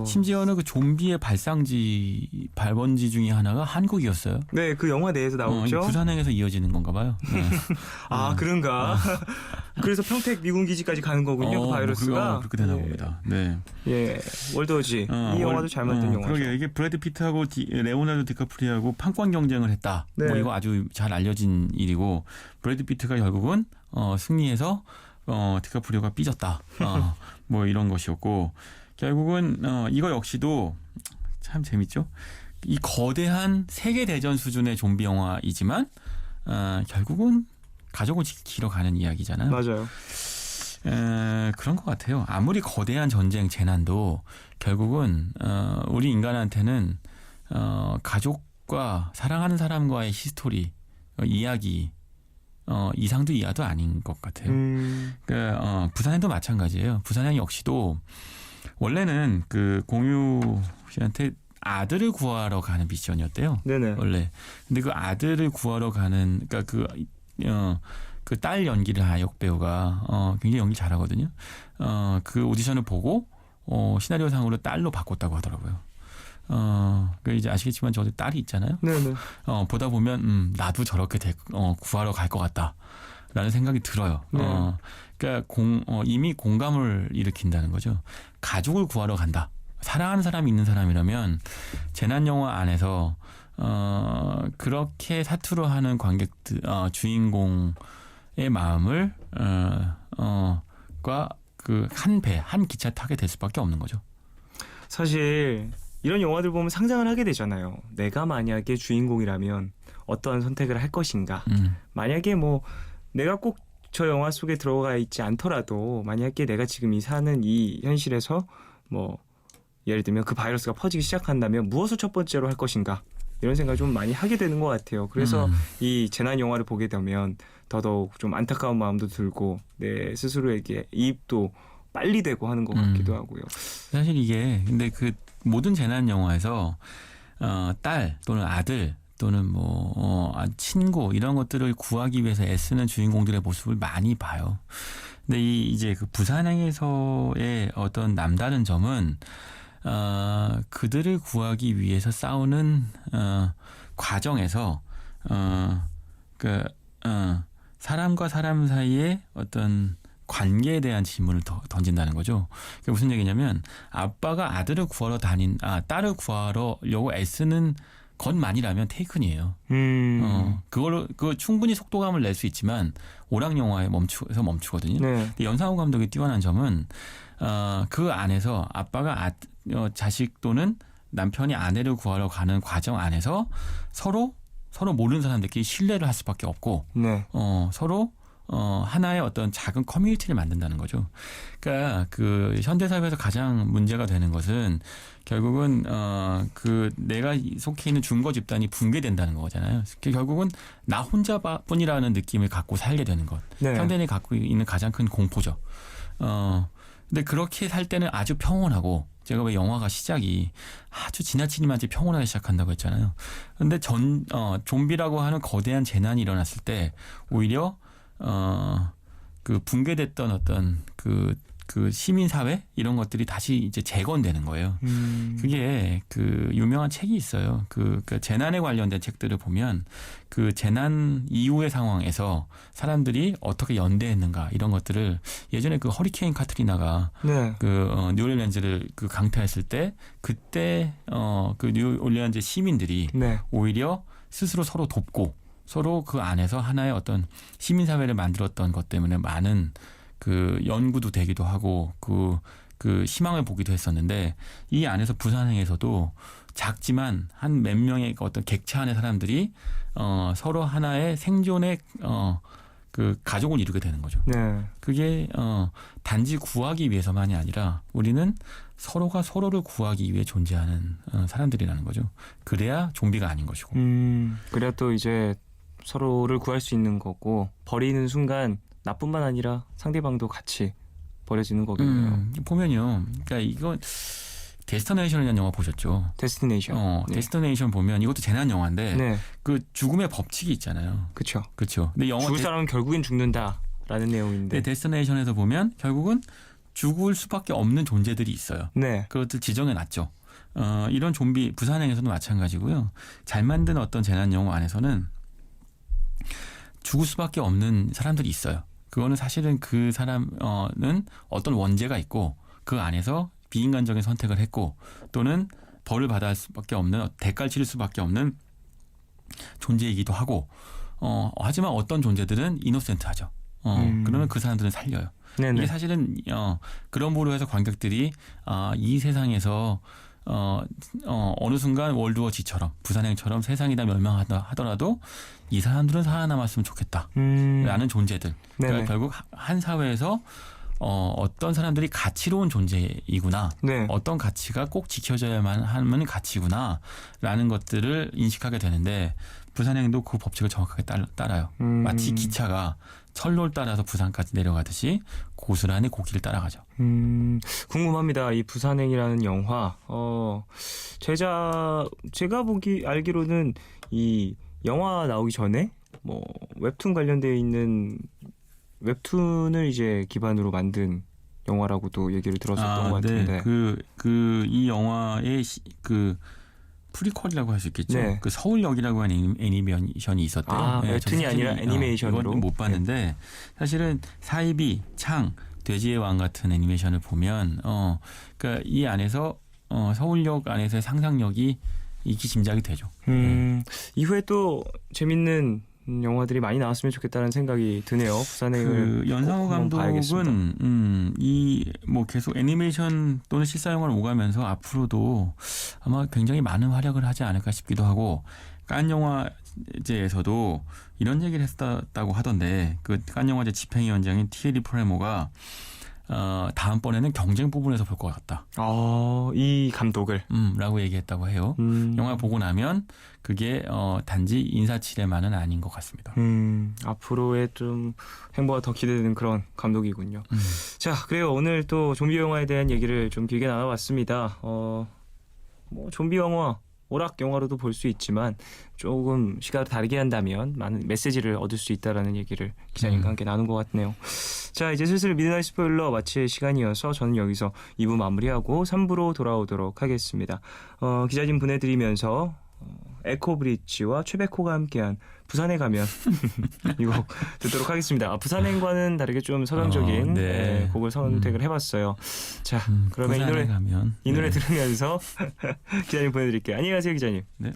심지어는 그 좀비의 발원지 중에 하나가 한국이었어요. 네, 그 영화 내에서 나오죠. 부산행에서 이어지는 건가 봐요. 네. 그런가? 그래서 평택 미군 기지까지 가는 거군요. 그 바이러스가. 그렇게 되나 봅니다. 네. 예, 월드워지. 이 영화도 잘 만든 영화죠. 그러게 이게 브래드 피트하고 레오나르도 디카프리오하고 판권 경쟁을 했다. 네. 뭐 이거 아주 잘 알려진 일이고 브래드 피트가 결국은 승리해서 디카프리오가 삐졌다. 뭐 이런 것이었고 결국은 이거 역시도 참 재밌죠. 이 거대한 세계 대전 수준의 좀비 영화이지만 결국은 가족을 지키러 가는 이야기잖아요. 맞아요. 그런 것 같아요. 아무리 거대한 전쟁 재난도 결국은 우리 인간한테는 가족과 사랑하는 사람과의 히스토리 이야기 이상도 이하도 아닌 것 같아요. 그러니까 부산행도 마찬가지예요. 부산행 역시도 원래는 그 공유 씨한테 아들을 구하러 가는 미션이었대요. 네네. 원래. 근데 그 아들을 구하러 가는 그러니까 그 딸 연기를 아역 배우가 굉장히 연기 잘하거든요. 그 오디션을 보고 시나리오 상으로 딸로 바꿨다고 하더라고요. 그 이제 아시겠지만 저도 딸이 있잖아요. 네네. 보다 보면 나도 저렇게 구하러 갈 것 같다라는 생각이 들어요. 네. 그러니까 이미 공감을 일으킨다는 거죠. 가족을 구하러 간다. 사랑하는 사람이 있는 사람이라면 재난 영화 안에서 그렇게 사투로 하는 관객들 주인공의 마음을 과 그 한 기차 타게 될 수밖에 없는 거죠. 사실 이런 영화들 보면 상상을 하게 되잖아요. 내가 만약에 주인공이라면 어떠한 선택을 할 것인가. 만약에 뭐 내가 꼭 저 영화 속에 들어가 있지 않더라도 만약에 내가 지금 사는 이 현실에서 뭐 예를 들면 그 바이러스가 퍼지기 시작한다면 무엇을 첫 번째로 할 것인가. 이런 생각을 좀 많이 하게 되는 것 같아요. 그래서 이 재난 영화를 보게 되면 더더욱 좀 안타까운 마음도 들고 내 스스로에게 이입도 빨리 되고 하는 것 같기도 하고요. 사실 이게 근데 그 모든 재난 영화에서 딸 또는 아들 또는 뭐 친구 이런 것들을 구하기 위해서 애쓰는 주인공들의 모습을 많이 봐요. 근데 이제 그 부산행에서의 어떤 남다른 점은 그들을 구하기 위해서 싸우는 과정에서 사람과 사람 사이의 어떤 관계에 대한 질문을 던진다는 거죠. 그게 무슨 얘기냐면 아빠가 딸을 구하려고 애쓰는 것만이라면 테이큰이에요. 그거 충분히 속도감을 낼 수 있지만 오락 영화에 멈추거든요. 네. 근데 연상호 감독이 뛰어난 점은 그 안에서 아빠가 자식 또는 남편이 아내를 구하러 가는 과정 안에서 서로 모르는 사람들끼리 신뢰를 할 수밖에 없고 네. 서로 하나의 어떤 작은 커뮤니티를 만든다는 거죠. 그러니까 그 현대 사회에서 가장 문제가 되는 것은 결국은 그 내가 속해 있는 중거 집단이 붕괴된다는 거잖아요. 결국은 나 혼자뿐이라는 느낌을 갖고 살게 되는 것. 네. 현대인이 갖고 있는 가장 큰 공포죠. 근데 그렇게 살 때는 아주 평온하고 제가 왜 영화가 시작이 아주 지나치니만 평온하게 시작한다고 했잖아요. 근데 좀비라고 하는 거대한 재난이 일어났을 때 오히려 그 붕괴됐던 어떤 그 그 시민 사회 이런 것들이 다시 이제 재건되는 거예요. 그게 그 유명한 책이 있어요. 그 재난에 관련된 책들을 보면 그 재난 이후의 상황에서 사람들이 어떻게 연대했는가 이런 것들을 예전에 그 허리케인 카트리나가 네. 그 뉴올리언즈를 그 강타했을 때 그때 그 뉴올리언즈 시민들이 네. 오히려 스스로 서로 돕고 서로 그 안에서 하나의 어떤 시민 사회를 만들었던 것 때문에 많은 그 연구도 되기도 하고 그 희망을 보기도 했었는데 이 안에서 부산행에서도 작지만 한 몇 명의 어떤 객차 안의 사람들이 서로 하나의 생존의 그 가족을 이루게 되는 거죠. 네. 그게 단지 구하기 위해서만이 아니라 우리는 서로가 서로를 구하기 위해 존재하는 사람들이라는 거죠. 그래야 좀비가 아닌 것이고. 그래야 또 이제 서로를 구할 수 있는 거고 버리는 순간 나뿐만 아니라 상대방도 같이 버려지는 거겠네요. 보면요. 그러니까 이거 데스티네이션이라는 영화 보셨죠? 데스티네이션. 네. 데스티네이션 보면 이것도 재난 영화인데 네. 그 죽음의 법칙이 있잖아요. 그렇죠. 그렇죠. 근데 영화 죽을 사람은 결국엔 죽는다라는 내용인데. 데스티네이션에서 보면 결국은 죽을 수밖에 없는 존재들이 있어요. 네. 그것들 지정해 놨죠. 이런 좀비 부산행에서도 마찬가지고요. 잘 만든 어떤 재난 영화 안에서는 죽을 수밖에 없는 사람들이 있어요. 그거는 사실은 그 사람은 어떤 원죄가 있고 그 안에서 비인간적인 선택을 했고 또는 벌을 받을 수밖에 없는 대가를 치를 수밖에 없는 존재이기도 하고 하지만 어떤 존재들은 이노센트하죠. 그러면 그 사람들은 살려요. 네네. 이게 사실은 그런 보로 해서 관객들이 이 세상에서 어느 순간 월드워 G처럼 부산행처럼 세상이 다 멸망하다 하더라도 이 사람들은 살아남았으면 좋겠다 라는 존재들. 그러니까 결국 한 사회에서 어떤 사람들이 가치로운 존재이구나. 네. 어떤 가치가 꼭 지켜져야만 하는 가치구나 라는 것들을 인식하게 되는데 부산행도 그 법칙을 정확하게 따라요. 마치 기차가 철로를 따라서 부산까지 내려가듯이 고스란히 고기를 따라가죠. 궁금합니다. 이 부산행이라는 영화. 제가 알기로는 이 영화 나오기 전에 뭐 웹툰 관련되어 있는 웹툰을 이제 기반으로 만든 영화라고도 얘기를 들었었던 것 같은데. 네. 이 영화의 프리퀄이라고 할 수 있겠죠. 네. 그 서울역이라고 하는 애니메이션이 있었대요. 네, 웹툰이 아니라 애니메이션으로. 이건 못 봤는데 네. 사실은 사이비, 창, 돼지의 왕 같은 애니메이션을 보면 그러니까 이 안에서 서울역 안에서의 상상력이 익히 짐작이 되죠. 이후에 또 재밌는 영화들이 많이 나왔으면 좋겠다는 생각이 드네요. 부산행을 연상호 감독은 이 뭐 계속 애니메이션 또는 실사 영화를 오가면서 앞으로도 아마 굉장히 많은 활약을 하지 않을까 싶기도 하고 칸 영화제에서도 이런 얘기를 했다고 하던데 그 칸 영화제 집행위원장인 티에리 프레모가 다음번에는 경쟁 부분에서 볼 것 같다. 이 감독을 라고 얘기했다고 해요. 영화 보고 나면 그게 단지 인사치레만은 아닌 것 같습니다. 앞으로의 좀 행보가 더 기대되는 그런 감독이군요. 자, 그래요. 오늘 또 좀비 영화에 대한 얘기를 좀 길게 나눠봤습니다. 뭐 좀비 영화 오락 영화로도 볼 수 있지만 조금 시각을 다르게 한다면 많은 메시지를 얻을 수 있다라는 얘기를 기자님과 함께 나눈 것 같네요. 자, 이제 슬슬 미드나잇 스포일러 마칠 시간이어서 저는 여기서 2부 마무리하고 3부로 돌아오도록 하겠습니다. 기자님 보내드리면서 에코브릿지와 최백호가 함께한 부산에 가면 이 곡 듣도록 하겠습니다. 부산행과는 다르게 좀 서정적인 곡을 선택을 해봤어요. 자, 그러면 이 노래 들으면서 기자님 보내드릴게요. 안녕히 가세요, 기자님. 네.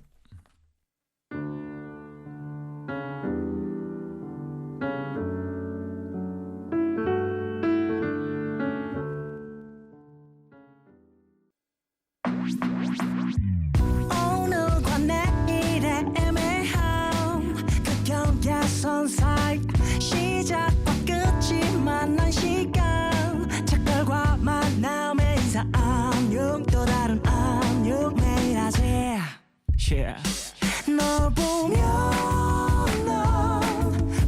시작과 끝이 만난 시간 착각과 만남의 인사 안녕 또 다른 안녕 매일 하지 널 보면 넌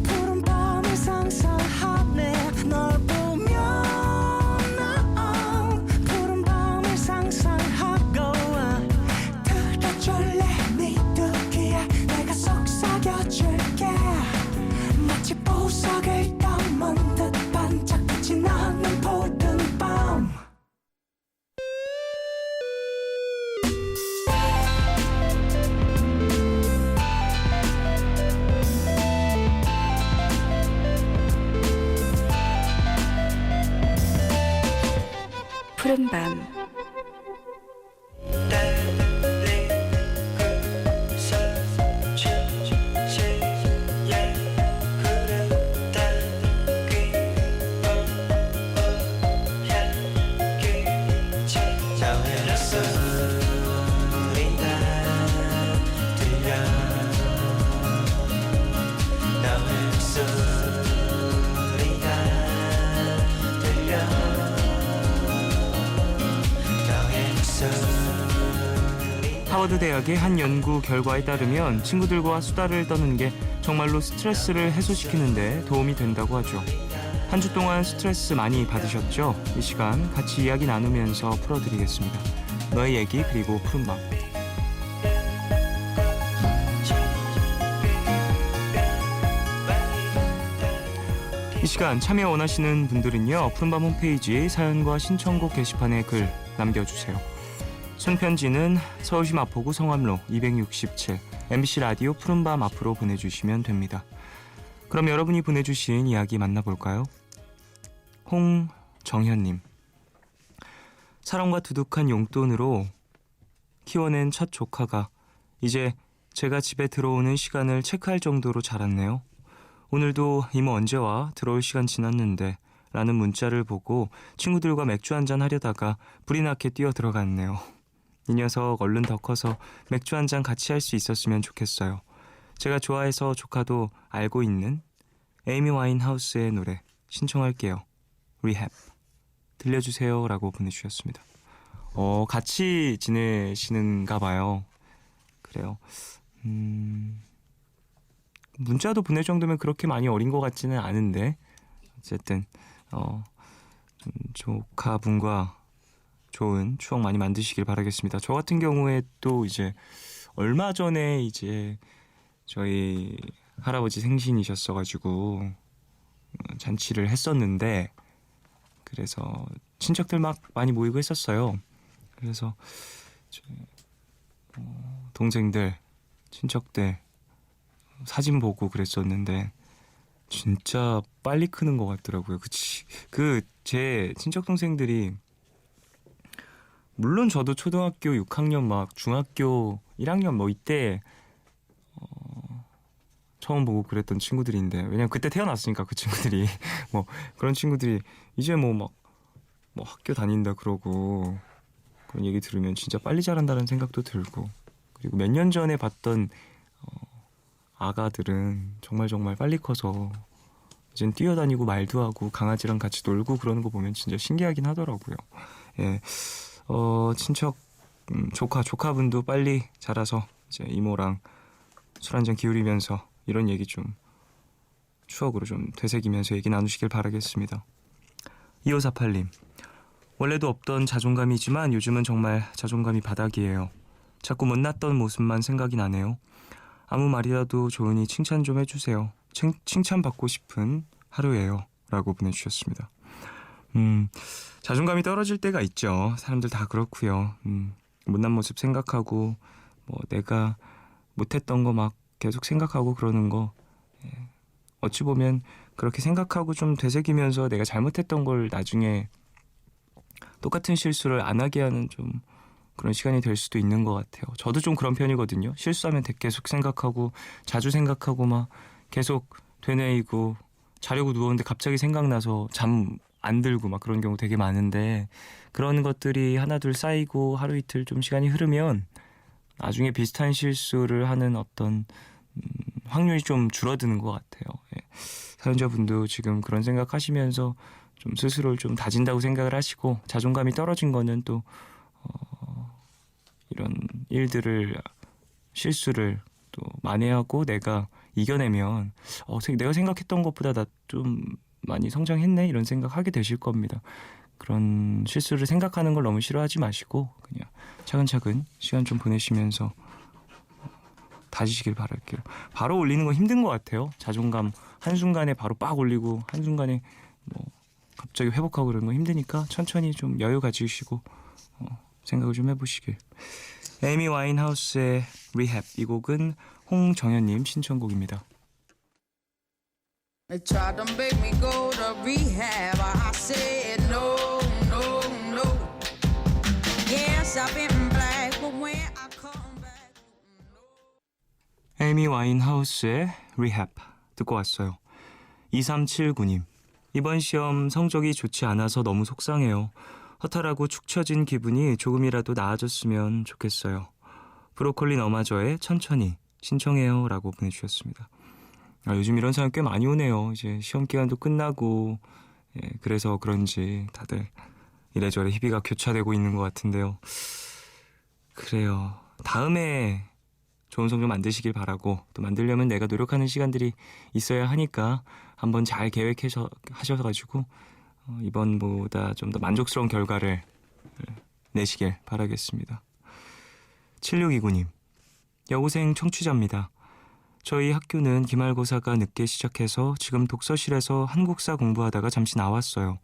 푸른 밤을 상상하네 널 보면 넌 푸른 밤을 상상하고 들어줄래 네 듣기에 내가 속삭여줄게 마치 보석을 담은 듯 반짝빛이 나는 보든 푸른밤. 하버드 대학의 한 연구 결과에 따르면 친구들과 수다를 떠는 게 정말로 스트레스를 해소시키는데 도움이 된다고 하죠. 한 주 동안 스트레스 많이 받으셨죠? 이 시간 같이 이야기 나누면서 풀어드리겠습니다. 너의 얘기 그리고 푸른밤. 이 시간 참여 원하시는 분들은요, 푸른밤 홈페이지 사연과 신청곡 게시판에 글 남겨주세요. 손편지는 서울시 마포구 성암로 267 MBC 라디오 푸른밤 앞으로 보내주시면 됩니다. 그럼 여러분이 보내주신 이야기 만나볼까요? 홍정현님. 사랑과 두둑한 용돈으로 키워낸 첫 조카가 이제 제가 집에 들어오는 시간을 체크할 정도로 자랐네요. 오늘도 이모 언제 와? 들어올 시간 지났는데 라는 문자를 보고 친구들과 맥주 한잔 하려다가 불이 나게 뛰어 들어갔네요. 이 녀석 얼른 더 커서 맥주 한잔 같이 할 수 있었으면 좋겠어요. 제가 좋아해서 조카도 알고 있는 에이미 와인하우스의 노래 신청할게요. Rehab. 들려주세요 라고 보내주셨습니다. 같이 지내시는가 봐요. 그래요. 문자도 보낼 정도면 그렇게 많이 어린 것 같지는 않은데 어쨌든 조카분과 좋은 추억 많이 만드시길 바라겠습니다. 저 같은 경우에 또 이제 얼마 전에 이제 저희 할아버지 생신이셨어가지고 잔치를 했었는데 그래서 친척들 막 많이 모이고 했었어요. 그래서 동생들, 친척들 사진 보고 그랬었는데 진짜 빨리 크는 것 같더라고요. 제 친척 동생들이 물론 저도 초등학교 6학년 막 중학교 1학년 뭐 이때 처음 보고 그랬던 친구들인데 왜냐면 그때 태어났으니까 그 친구들이 뭐 그런 친구들이 이제 뭐 학교 다닌다 그러고 그런 얘기 들으면 진짜 빨리 자란다는 생각도 들고 그리고 몇 년 전에 봤던 아가들은 정말 빨리 커서 이젠 뛰어다니고 말도 하고 강아지랑 같이 놀고 그러는 거 보면 진짜 신기하긴 하더라고요. 예. 친척 조카분도 빨리 자라서 이제 이모랑 술 한잔 기울이면서 이런 얘기 좀 추억으로 좀 되새기면서 얘기 나누시길 바라겠습니다. 2548님. 원래도 없던 자존감이지만 요즘은 정말 자존감이 바닥이에요. 자꾸 못났던 모습만 생각이 나네요. 아무 말이라도 좋으니 칭찬 좀 해주세요. 칭찬받고 싶은 하루예요. 라고 보내주셨습니다. 자존감이 떨어질 때가 있죠. 사람들 다 그렇고요. 못난 모습 생각하고 뭐 내가 못했던 거 막 계속 생각하고 그러는 거 어찌 보면 그렇게 생각하고 좀 되새기면서 내가 잘못했던 걸 나중에 똑같은 실수를 안 하게 하는 좀 그런 시간이 될 수도 있는 것 같아요. 저도 좀 그런 편이거든요. 실수하면 계속 생각하고 자주 생각하고 막 계속 되뇌이고 자려고 누웠는데 갑자기 생각나서 잠 안 들고 막 그런 경우 되게 많은데 그런 것들이 하나둘 쌓이고 하루 이틀 좀 시간이 흐르면 나중에 비슷한 실수를 하는 어떤 확률이 좀 줄어드는 것 같아요. 예. 사연자분도 지금 그런 생각하시면서 좀 스스로를 좀 다진다고 생각을 하시고 자존감이 떨어진 거는 또 이런 일들을 실수를 또 만회하고 내가 이겨내면 내가 생각했던 것보다 나 좀 많이 성장했네 이런 생각하게 되실 겁니다. 그런 실수를 생각하는 걸 너무 싫어하지 마시고 그냥 차근차근 시간 좀 보내시면서 다지시길 바랄게요. 바로 올리는 건 힘든 것 같아요. 자존감 한순간에 바로 빡 올리고 한순간에 뭐 갑자기 회복하고 그러는 거 힘드니까 천천히 좀 여유 가지시고 생각을 좀 해보시길. 에이미 와인하우스의 Rehab 이 곡은 홍정현님 신청곡입니다. They tried to make me go to rehab. I said no, no, no. up in black, but when I come back. 에이미 와인하우스의 Rehab 듣고 왔어요. 2379님, 이번 시험 성적이 좋지 않아서 너무 속상해요. 허탈하고 축 처진 기분이 조금이라도 나아졌으면 좋겠어요. 브로콜리 너마저의 천천히 신청해요 라고 보내주셨습니다. 요즘 이런 사연 꽤 많이 오네요. 이제 시험 기간도 끝나고 그래서 그런지 다들 이래저래 희비가 교차되고 있는 것 같은데요. 그래요. 다음에 좋은 성적 만드시길 바라고, 또 만들려면 내가 노력하는 시간들이 있어야 하니까 한번 잘 계획하셔가지고 이번보다 좀 더 만족스러운 결과를 내시길 바라겠습니다. 7629님, 여고생 청취자입니다. 저희 학교는 기말고사가 늦게 시작해서 지금 독서실에서 한국사 공부하다가 잠시 나왔어요.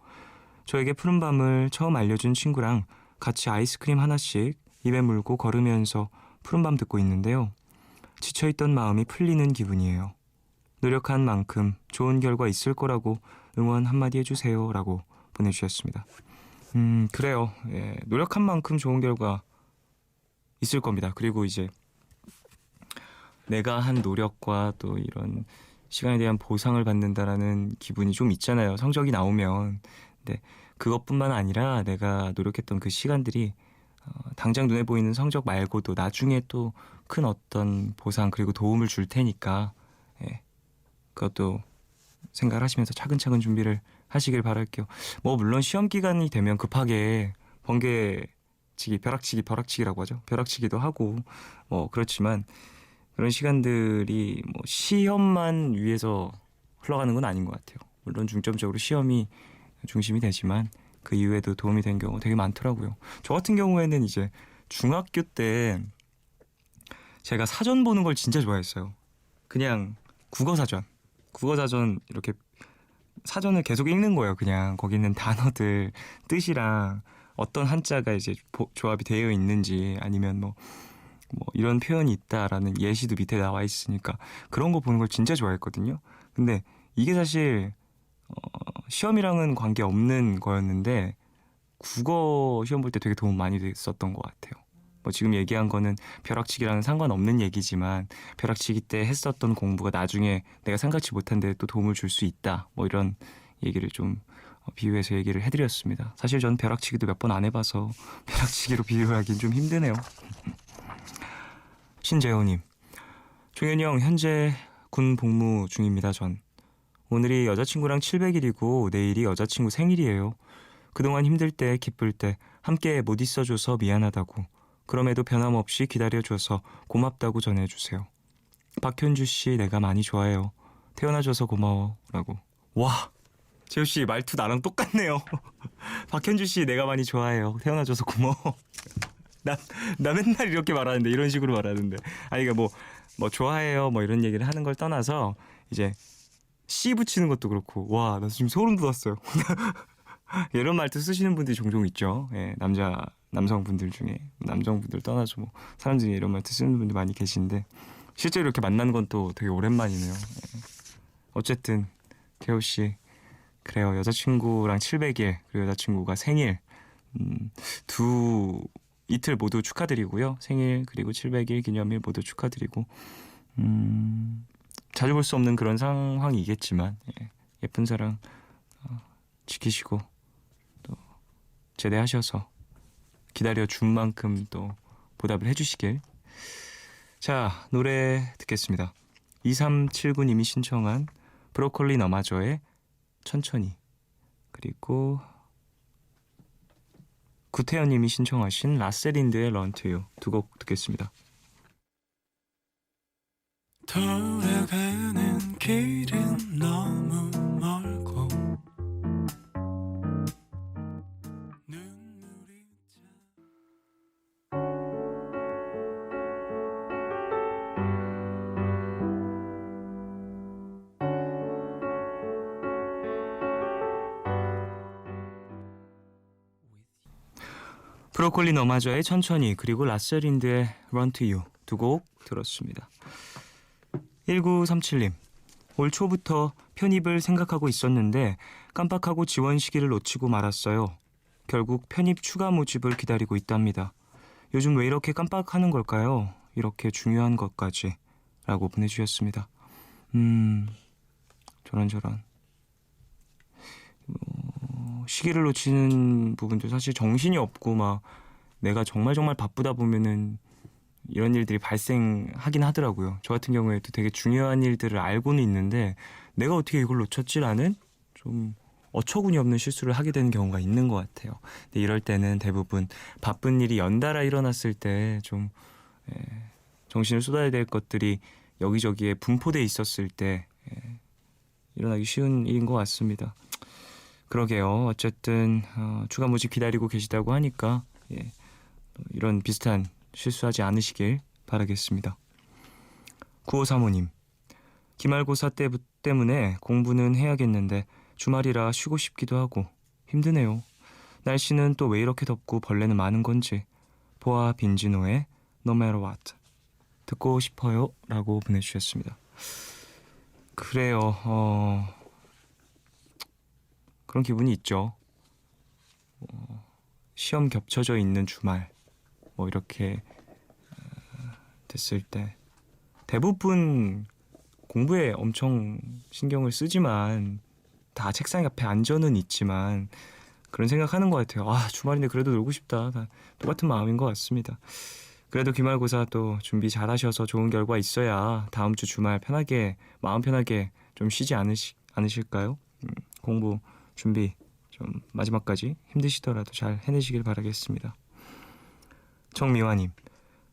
저에게 푸른밤을 처음 알려준 친구랑 같이 아이스크림 하나씩 입에 물고 걸으면서 푸른밤 듣고 있는데요. 지쳐있던 마음이 풀리는 기분이에요. 노력한 만큼 좋은 결과 있을 거라고 응원 한마디 해주세요 라고 보내주셨습니다. 그래요. 노력한 만큼 좋은 결과 있을 겁니다. 그리고 이제 내가 한 노력과 또 이런 시간에 대한 보상을 받는다라는 기분이 좀 있잖아요. 성적이 나오면. 근데 그것뿐만 아니라 내가 노력했던 그 시간들이 당장 눈에 보이는 성적 말고도 나중에 또 큰 어떤 보상 그리고 도움을 줄 테니까 그것도 생각을 하시면서 차근차근 준비를 하시길 바랄게요. 뭐 물론 시험 기간이 되면 급하게 번개치기, 벼락치기라고 하죠. 벼락치기도 하고 뭐 그렇지만 그런 시간들이 뭐 시험만 위해서 흘러가는 건 아닌 것 같아요. 물론 중점적으로 시험이 중심이 되지만 그 이후에도 도움이 된 경우 되게 많더라고요. 저 같은 경우에는 이제 중학교 때 제가 사전 보는 걸 진짜 좋아했어요. 그냥 국어사전 이렇게 사전을 계속 읽는 거예요. 그냥 거기 있는 단어들 뜻이랑 어떤 한자가 이제 조합이 되어 있는지 아니면 뭐 이런 표현이 있다라는 예시도 밑에 나와 있으니까 그런 거 보는 걸 진짜 좋아했거든요. 근데 이게 사실 시험이랑은 관계없는 거였는데 국어 시험 볼 때 되게 도움 많이 됐었던 것 같아요. 뭐 지금 얘기한 거는 벼락치기랑은 상관없는 얘기지만 벼락치기 때 했었던 공부가 나중에 내가 생각지 못한 데 또 도움을 줄 수 있다. 뭐 이런 얘기를 좀 비유해서 얘기를 해드렸습니다. 사실 전 벼락치기도 몇 번 안 해봐서 벼락치기로 비유하기는 좀 힘드네요. 신재호님, 종현이 형 현재 군 복무 중입니다. 전 오늘이 여자친구랑 700일이고 내일이 여자친구 생일이에요. 그동안 힘들 때 기쁠 때 함께 못 있어줘서 미안하다고, 그럼에도 변함없이 기다려줘서 고맙다고 전해주세요. 박현주씨 내가 많이 좋아해요. 태어나줘서 고마워 라고. 와, 재호씨 말투 나랑 똑같네요. 박현주씨 내가 많이 좋아해요. 태어나줘서 고마워. 나 맨날 이렇게 말하는데, 이런 식으로 말하는데, 아니 그러니까 뭐 좋아해요 뭐 이런 얘기를 하는 걸 떠나서 이제 씨 붙이는 것도 그렇고, 와 나 지금 소름 돋았어요. 이런 말투 쓰시는 분들이 종종 있죠. 남성분들 중에, 남성분들 떠나서 뭐 사람 중에 이런 말투 쓰는 분들 많이 계신데 실제로 이렇게 만나는 건 또 되게 오랜만이네요. 어쨌든 태호씨 그래요. 여자친구랑 700일 그리고 여자친구가 생일 이틀 모두 축하드리고요. 생일 그리고 700일 기념일 모두 축하드리고 자주 볼 수 없는 그런 상황이겠지만 예쁜 사랑 지키시고 또 제대하셔서 기다려준 만큼 또 보답을 해주시길. 자, 노래 듣겠습니다. 2379님이 신청한 브로콜리 너마저의 천천히, 그리고 구태현님이 신청하신 라셀인드의 Run to You 두 곡 듣겠습니다. 돌아가는 길은 너무 멀고 눈물이 브로콜리 너마저의 천천히, 그리고 라셀인드의 Run to You 두 곡 들었습니다. 1937님, 올 초부터 편입을 생각하고 있었는데 깜빡하고 지원 시기를 놓치고 말았어요. 결국 편입 추가 모집을 기다리고 있답니다. 요즘 왜 이렇게 깜빡하는 걸까요? 이렇게 중요한 것까지 라고 보내주셨습니다. 저런 시기를 놓치는 부분도 사실 정신이 없고 막 내가 정말 바쁘다 보면은 이런 일들이 발생하긴 하더라고요. 저 같은 경우에도 되게 중요한 일들을 알고는 있는데 내가 어떻게 이걸 놓쳤지라는 좀 어처구니 없는 실수를 하게 되는 경우가 있는 것 같아요. 근데 이럴 때는 대부분 바쁜 일이 연달아 일어났을 때 좀 정신을 쏟아야 될 것들이 여기저기에 분포돼 있었을 때 일어나기 쉬운 일인 것 같습니다. 그러게요. 어쨌든 추가 모집 기다리고 계시다고 하니까 이런 비슷한 실수하지 않으시길 바라겠습니다. 9535님, 기말고사 때문에 공부는 해야겠는데 주말이라 쉬고 싶기도 하고 힘드네요. 날씨는 또 왜 이렇게 덥고 벌레는 많은 건지. 보아 빈지노의 No Matter What 듣고 싶어요 라고 보내주셨습니다. 그래요. 그런 기분이 있죠. 시험 겹쳐져 있는 주말 뭐 이렇게 됐을 때 대부분 공부에 엄청 신경을 쓰지만 다 책상 옆에 앉아는 있지만 그런 생각하는 것 같아요. 주말인데 그래도 놀고 싶다. 다 똑같은 마음인 것 같습니다. 그래도 기말고사 또 준비 잘 하셔서 좋은 결과 있어야 다음 주 주말 편하게 마음 편하게 좀 쉬지 않으실까요? 공부 준비 좀 마지막까지 힘드시더라도 잘 해내시길 바라겠습니다. 정미화님,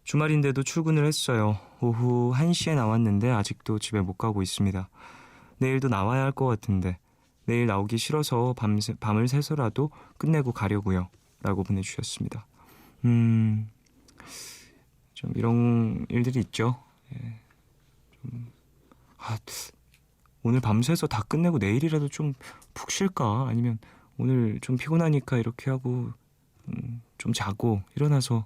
주말인데도 출근을 했어요. 오후 1시에 나왔는데 아직도 집에 못 가고 있습니다. 내일도 나와야 할 것 같은데 내일 나오기 싫어서 밤을 새서라도 끝내고 가려고요 라고 보내주셨습니다. 좀 이런 일들이 있죠. 오늘 밤새서 다 끝내고 내일이라도 좀 푹 쉴까? 아니면 오늘 좀 피곤하니까 이렇게 하고 좀 자고 일어나서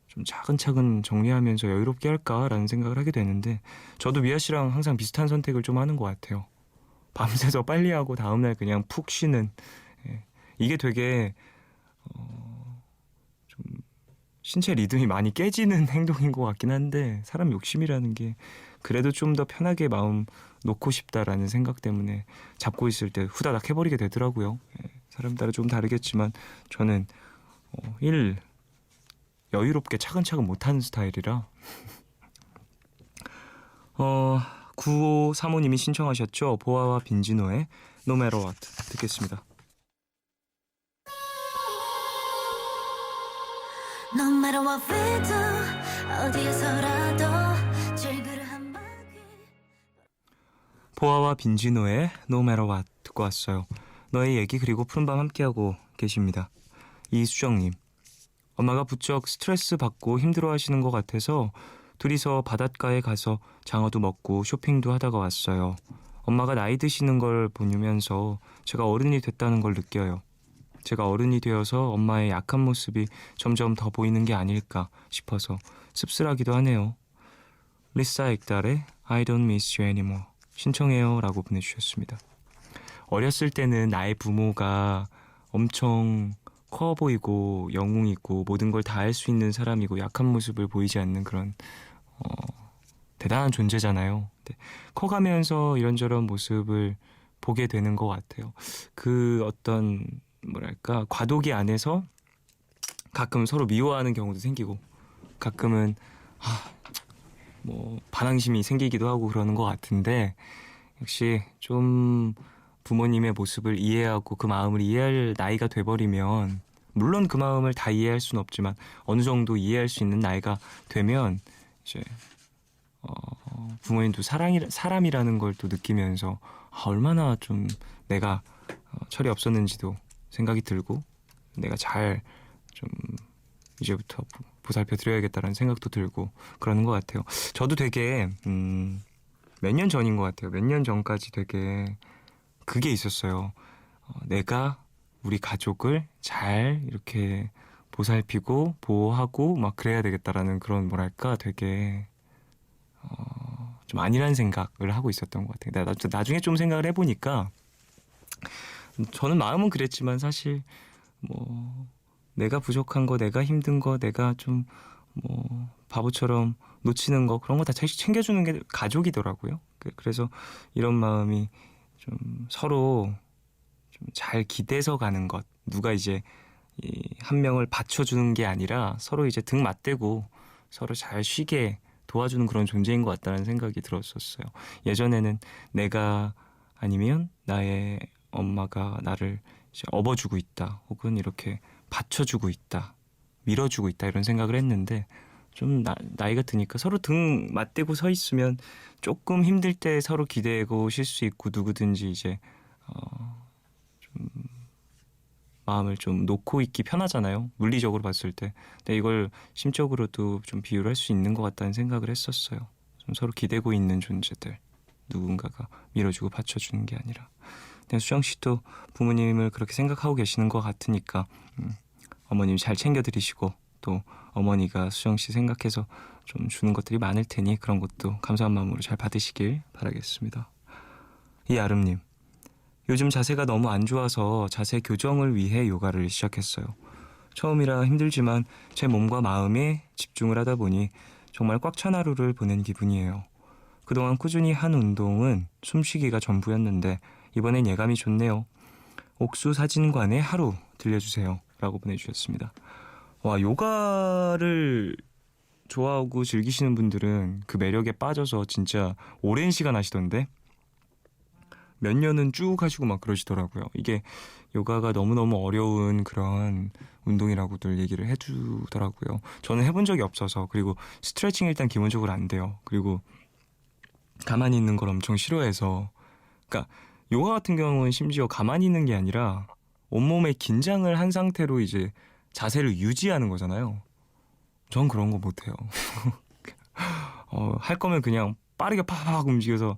좀 차근차근 정리하면서 여유롭게 할까라는 생각을 하게 되는데 저도 미아 씨랑 항상 비슷한 선택을 좀 하는 것 같아요. 밤새서 빨리 하고 다음날 그냥 푹 쉬는 이게 되게 좀 신체 리듬이 많이 깨지는 행동인 것 같긴 한데 사람 욕심이라는 게 그래도 좀 더 편하게 마음 놓고 싶다라는 생각 때문에 잡고 있을 때 후다닥 해버리게 되더라고요. 사람 따라 좀 다르겠지만 저는 여유롭게 차근차근 못하는 스타일이라 9535님이 신청하셨죠. 보아와 빈지노의 No Matter What 듣겠습니다. No matter what we do 어디에서라도 출구를 한 바퀴 보아와 빈지노의 No Matter What 듣고 왔어요. 너의 얘기 그리고 푸른밤 함께하고 계십니다. 이수정님, 엄마가 부쩍 스트레스 받고 힘들어하시는 것 같아서 둘이서 바닷가에 가서 장어도 먹고 쇼핑도 하다가 왔어요. 엄마가 나이 드시는 걸 보면서 제가 어른이 됐다는 걸 느껴요. 제가 어른이 되어서 엄마의 약한 모습이 점점 더 보이는 게 아닐까 싶어서 씁쓸하기도 하네요. 리사 엑달의 I don't miss you anymore 신청해요 라고 보내주셨습니다. 어렸을 때는 나의 부모가 엄청 커 보이고 영웅이고 모든 걸 다 할 수 있는 사람이고 약한 모습을 보이지 않는 그런 대단한 존재잖아요. 커가면서 이런저런 모습을 보게 되는 것 같아요. 그 어떤 뭐랄까 과도기 안에서 가끔 서로 미워하는 경우도 생기고 가끔은 뭐 반항심이 생기기도 하고 그러는 것 같은데 역시 좀 부모님의 모습을 이해하고 그 마음을 이해할 나이가 돼버리면 물론 그 마음을 다 이해할 수는 없지만 어느 정도 이해할 수 있는 나이가 되면 이제 부모님도 사람이라는 걸 또 느끼면서 얼마나 좀 내가 철이 없었는지도 생각이 들고 내가 잘 좀 이제부터 보살펴 드려야겠다라는 생각도 들고 그러는 것 같아요. 저도 되게 몇 년 전인 것 같아요. 몇 년 전까지 되게 그게 있었어요. 내가 우리 가족을 잘 이렇게 보살피고 보호하고 막 그래야 되겠다라는 그런 뭐랄까 되게 좀 아니란 생각을 하고 있었던 것 같아요. 나중에 좀 생각을 해보니까 저는 마음은 그랬지만 사실 뭐 내가 부족한 거, 내가 힘든 거, 내가 좀 뭐 바보처럼 놓치는 거 그런 거 다 챙겨주는 게 가족이더라고요. 그래서 이런 마음이 좀 서로 좀 잘 기대서 가는 것, 누가 이제 이 한 명을 받쳐주는 게 아니라 서로 이제 등 맞대고 서로 잘 쉬게 도와주는 그런 존재인 것 같다는 생각이 들었었어요. 예전에는 내가 아니면 나의 엄마가 나를 이제 업어주고 있다, 혹은 이렇게 받쳐주고 있다, 밀어주고 있다 이런 생각을 했는데 좀 나이가 드니까 서로 등 맞대고 서 있으면 조금 힘들 때 서로 기대고 쉴 수 있고 누구든지 이제 좀 마음을 좀 놓고 있기 편하잖아요. 물리적으로 봤을 때. 근데 이걸 심적으로도 좀 비유를 할 수 있는 것 같다는 생각을 했었어요. 좀 서로 기대고 있는 존재들. 누군가가 밀어주고 받쳐주는 게 아니라. 근데 수정 씨도 부모님을 그렇게 생각하고 계시는 것 같으니까 어머님 잘 챙겨드리시고 또 어머니가 수정 씨 생각해서 좀 주는 것들이 많을 테니 그런 것도 감사한 마음으로 잘 받으시길 바라겠습니다. 이아름님, 요즘 자세가 너무 안 좋아서 자세 교정을 위해 요가를 시작했어요. 처음이라 힘들지만 제 몸과 마음에 집중을 하다 보니 정말 꽉 찬 하루를 보낸 기분이에요. 그동안 꾸준히 한 운동은 숨쉬기가 전부였는데 이번엔 예감이 좋네요. 옥수 사진관의 하루 들려주세요 라고 보내주셨습니다. 와, 요가를 좋아하고 즐기시는 분들은 그 매력에 빠져서 진짜 오랜 시간 하시던데 몇 년은 쭉 하시고 막 그러시더라고요. 이게 요가가 너무너무 어려운 그런 운동이라고들 얘기를 해주더라고요. 저는 해본 적이 없어서, 그리고 스트레칭 일단 기본적으로 안 돼요. 그리고 가만히 있는 걸 엄청 싫어해서, 그러니까 요가 같은 경우는 심지어 가만히 있는 게 아니라 온몸에 긴장을 한 상태로 이제 자세를 유지하는 거잖아요. 전 그런 거 못해요. 할 거면 그냥 빠르게 팍 움직여서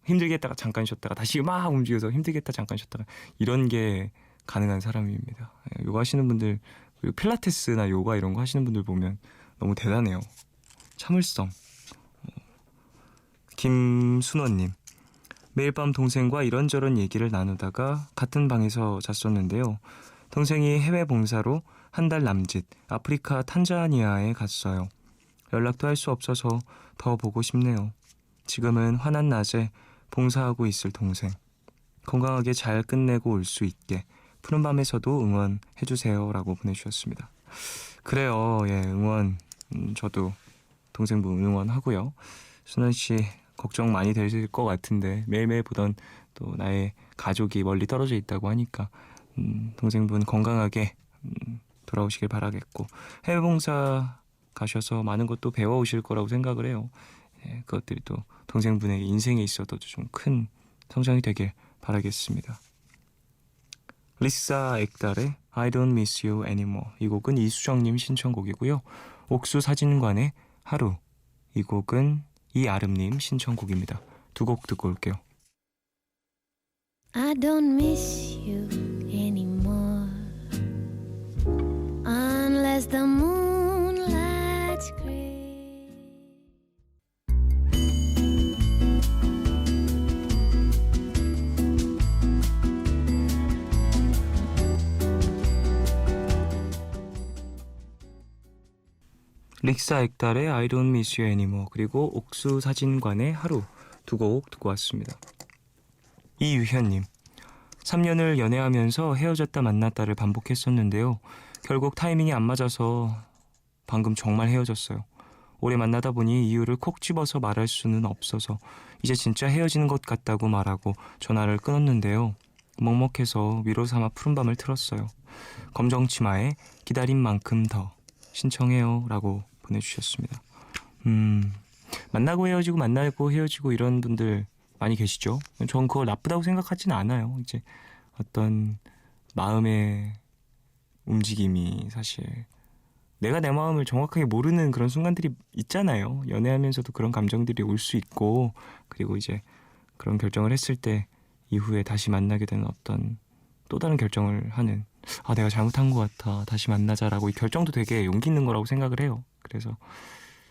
힘들게 했다가 잠깐 쉬었다가 다시 막 움직여서 힘들게 했다가 잠깐 쉬었다가 이런 게 가능한 사람입니다. 요가 하시는 분들, 그리고 필라테스나 요가 이런 거 하시는 분들 보면 너무 대단해요. 참을성. 김순원님, 매일 밤 동생과 이런저런 얘기를 나누다가 같은 방에서 잤었는데요. 동생이 해외 봉사로 한 달 남짓 아프리카 탄자니아에 갔어요. 연락도 할 수 없어서 더 보고 싶네요. 지금은 환한 낮에 봉사하고 있을 동생, 건강하게 잘 끝내고 올 수 있게 푸른밤에서도 응원해주세요 라고 보내주셨습니다. 그래요. 예, 응원. 저도 동생분 응원하고요. 순원씨 걱정 많이 되실 것 같은데 매일매일 보던 또 나의 가족이 멀리 떨어져 있다고 하니까 동생분 건강하게 돌아오시길 바라겠고, 해외 봉사 가셔서 많은 것도 배워오실 거라고 생각을 해요. 예, 그것들이 또 동생분의 인생에 있어도 좀 큰 성장이 되길 바라겠습니다. 리사 엑달의 I don't miss you anymore, 이 곡은 이수정님 신청곡이고요. 옥수 사진관의 하루, 이 곡은 이아름님 신청곡입니다. 두 곡 듣고 올게요. I don't miss you anymore unless the moonlight's gray. 릭사 엑달의 I don't miss you anymore, 그리고 옥수 사진관의 하루, 두 곡 듣고 왔습니다. 이유현님, 3년을 연애하면서 헤어졌다 만났다를 반복했었는데요. 결국 타이밍이 안 맞아서 방금 정말 헤어졌어요. 오래 만나다 보니 이유를 콕 집어서 말할 수는 없어서 이제 진짜 헤어지는 것 같다고 말하고 전화를 끊었는데요. 먹먹해서 위로 삼아 푸른밤을 틀었어요. 검정치마에 기다린 만큼 더 신청해요 라고 보내주셨습니다. 만나고 헤어지고 이런 분들 많이 계시죠? 전 그거 나쁘다고 생각하지는 않아요. 이제 어떤 마음의 움직임이 사실 내가 내 마음을 정확하게 모르는 그런 순간들이 있잖아요. 연애하면서도 그런 감정들이 올 수 있고, 그리고 이제 그런 결정을 했을 때 이후에 다시 만나게 되는 어떤 또 다른 결정을 하는, 아 내가 잘못한 것 같아 다시 만나자라고, 이 결정도 되게 용기 있는 거라고 생각을 해요. 그래서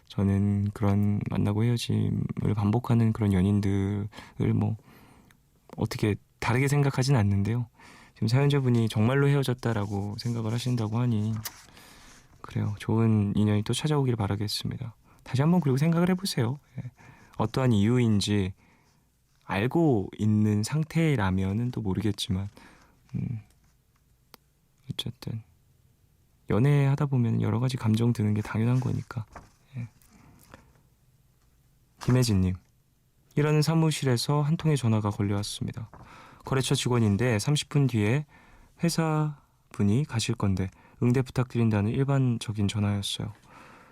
저는 그런 만나고 헤어짐을 반복하는 그런 연인들을 뭐 어떻게 다르게 생각하진 않는데요. 지금 사연자분이 정말로 헤어졌다라고 생각을 하신다고 하니 그래요. 좋은 인연이 또 찾아오길 바라겠습니다. 다시 한번 그리고 생각을 해보세요. 예. 어떠한 이유인지 알고 있는 상태라면은 또 모르겠지만 어쨌든 연애하다 보면 여러 가지 감정 드는 게 당연한 거니까. 예. 김혜진님, 일하는 사무실에서 한 통의 전화가 걸려왔습니다. 거래처 직원인데 30분 뒤에 회사분이 가실 건데 응대 부탁드린다는 일반적인 전화였어요.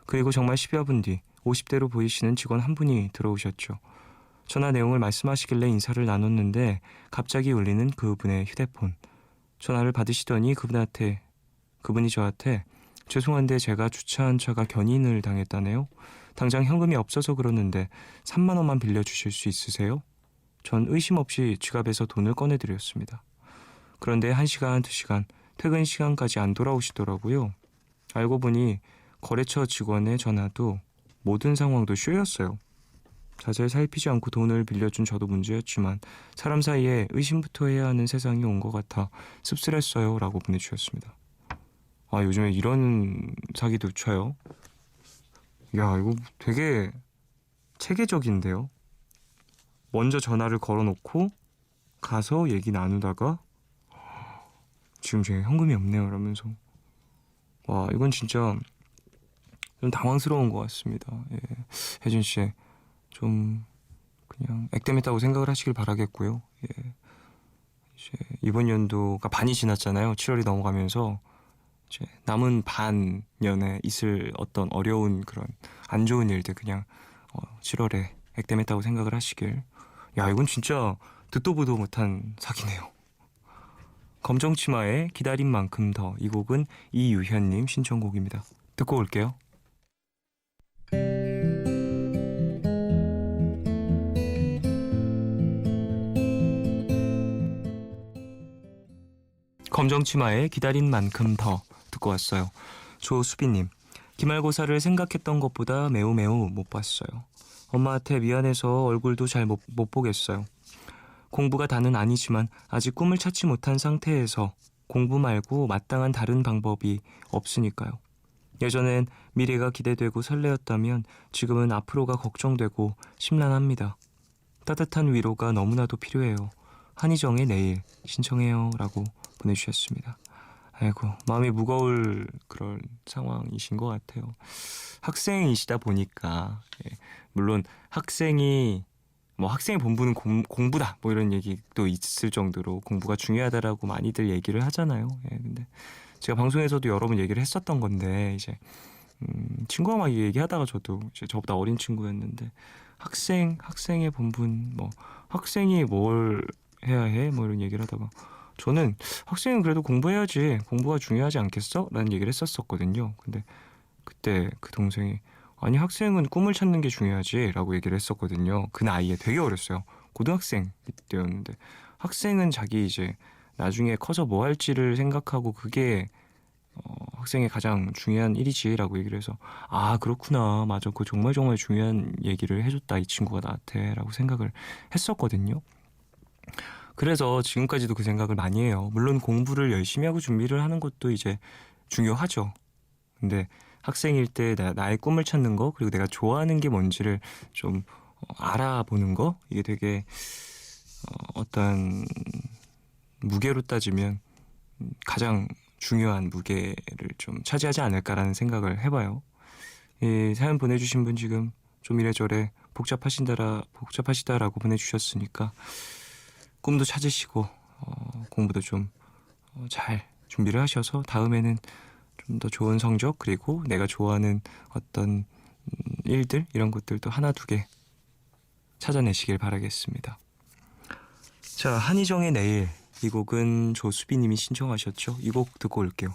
그리고 정말 10여 분 뒤 50대로 보이시는 직원 한 분이 들어오셨죠. 전화 내용을 말씀하시길래 인사를 나눴는데 갑자기 울리는 그분의 휴대폰. 전화를 받으시더니 그분이 저한테 죄송한데 제가 주차한 차가 견인을 당했다네요. 당장 현금이 없어서 그러는데 3만 원만 빌려주실 수 있으세요? 전 의심 없이 지갑에서 돈을 꺼내드렸습니다. 그런데 1시간, 2시간, 퇴근 시간까지 안 돌아오시더라고요. 알고 보니 거래처 직원의 전화도 모든 상황도 쇼였어요. 자세히 살피지 않고 돈을 빌려준 저도 문제였지만 사람 사이에 의심부터 해야 하는 세상이 온 것 같아 씁쓸했어요 라고 보내주셨습니다. 아, 요즘에 이런 사기도 쳐요? 야, 이거 되게 체계적인데요. 먼저 전화를 걸어놓고 가서 얘기 나누다가 지금 제가 현금이 없네요 이러면서 와, 이건 진짜 좀 당황스러운 것 같습니다. 예. 혜진씨 좀 그냥 액땜했다고 생각을 하시길 바라겠고요. 예. 이제 이번 연도가 반이 지났잖아요. 7월이 넘어가면서 이제 남은 반년에 있을 어떤 어려운 그런 안 좋은 일들 그냥 7월에 액땜했다고 생각을 하시길. 야, 이건 진짜 듣도 보도 못한 사기네요. 검정치마의 기다린 만큼 더. 이 곡은 이유현님 신청곡입니다. 듣고 올게요. 검정치마의 기다린 만큼 더 듣고 왔어요. 조수빈님, 기말고사를 생각했던 것보다 매우 못 봤어요. 엄마한테 미안해서 얼굴도 잘 못 보겠어요. 공부가 다는 아니지만 아직 꿈을 찾지 못한 상태에서 공부 말고 마땅한 다른 방법이 없으니까요. 예전엔 미래가 기대되고 설레었다면 지금은 앞으로가 걱정되고 심란합니다. 따뜻한 위로가 너무나도 필요해요. 한희정의 내일 신청해요 라고 보내주셨습니다. 아이고, 마음이 무거울 그런 상황이신 것 같아요. 학생이시다 보니까 물론 학생의 본분은 공부다 뭐 이런 얘기도 있을 정도로 공부가 중요하다라고 많이들 얘기를 하잖아요. 근데 제가 방송에서도 여러 번 얘기를 했었던 건데 이제 친구가 막 얘기하다가 저도 이제 저보다 어린 친구였는데 학생의 본분 학생이 뭘 해야 해 뭐 이런 얘기를 하다가 저는 학생은 그래도 공부해야지 공부가 중요하지 않겠어? 라는 얘기를 했었거든요. 근데 그때 그 동생이 아니 학생은 꿈을 찾는 게 중요하지 라고 얘기를 했었거든요. 그 나이에 되게 어렸어요. 고등학생 때였는데 학생은 자기 이제 나중에 커서 뭐 할지를 생각하고 그게 학생의 가장 중요한 일이지 라고 얘기를 해서 아 그렇구나 맞아 그거 정말 중요한 얘기를 해줬다 이 친구가 나한테 라고 생각을 했었거든요. 그래서 지금까지도 그 생각을 많이 해요. 물론 공부를 열심히 하고 준비를 하는 것도 이제 중요하죠. 근데 학생일 때 나의 꿈을 찾는 거 그리고 내가 좋아하는 게 뭔지를 좀 알아보는 거 이게 되게 어떤 무게로 따지면 가장 중요한 무게를 좀 차지하지 않을까라는 생각을 해봐요. 이 사연 보내주신 분 지금 좀 이래저래 복잡하시다라고 보내주셨으니까 꿈도 찾으시고 공부도 좀 잘 준비를 하셔서 다음에는 좀 더 좋은 성적 그리고 내가 좋아하는 어떤 일들 이런 것들도 하나 두 개 찾아내시길 바라겠습니다. 자, 한희정의 내일 이 곡은 조수빈님이 신청하셨죠. 이 곡 듣고 올게요.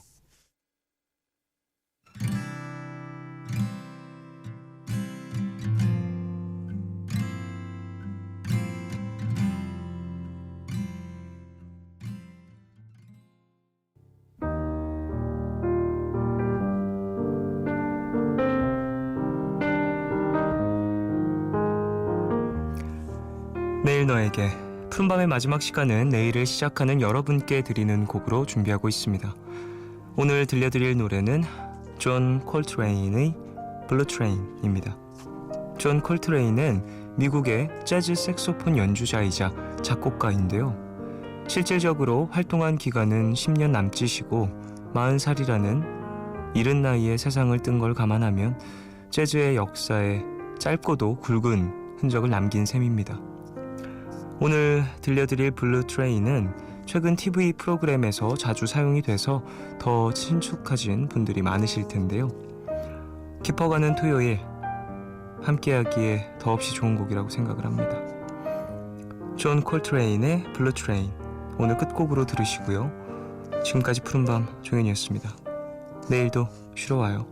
내일 너에게 푸른밤의 마지막 시간은 내일을 시작하는 여러분께 드리는 곡으로 준비하고 있습니다. 오늘 들려드릴 노래는 존 콜트레인의 블루 트레인입니다. 존 콜트레인은 미국의 재즈 색소폰 연주자이자 작곡가인데요. 실질적으로 활동한 기간은 10년 남짓이고 40살이라는 이른 나이에 세상을 뜬 걸 감안하면 재즈의 역사에 짧고도 굵은 흔적을 남긴 셈입니다. 오늘 들려드릴 블루 트레인은 최근 TV 프로그램에서 자주 사용이 돼서 더 친숙하신 분들이 많으실 텐데요. 깊어가는 토요일 함께하기에 더없이 좋은 곡이라고 생각을 합니다. 존 콜트레인의 블루 트레인 오늘 끝곡으로 들으시고요. 지금까지 푸른밤 종현이었습니다. 내일도 쉬러 와요.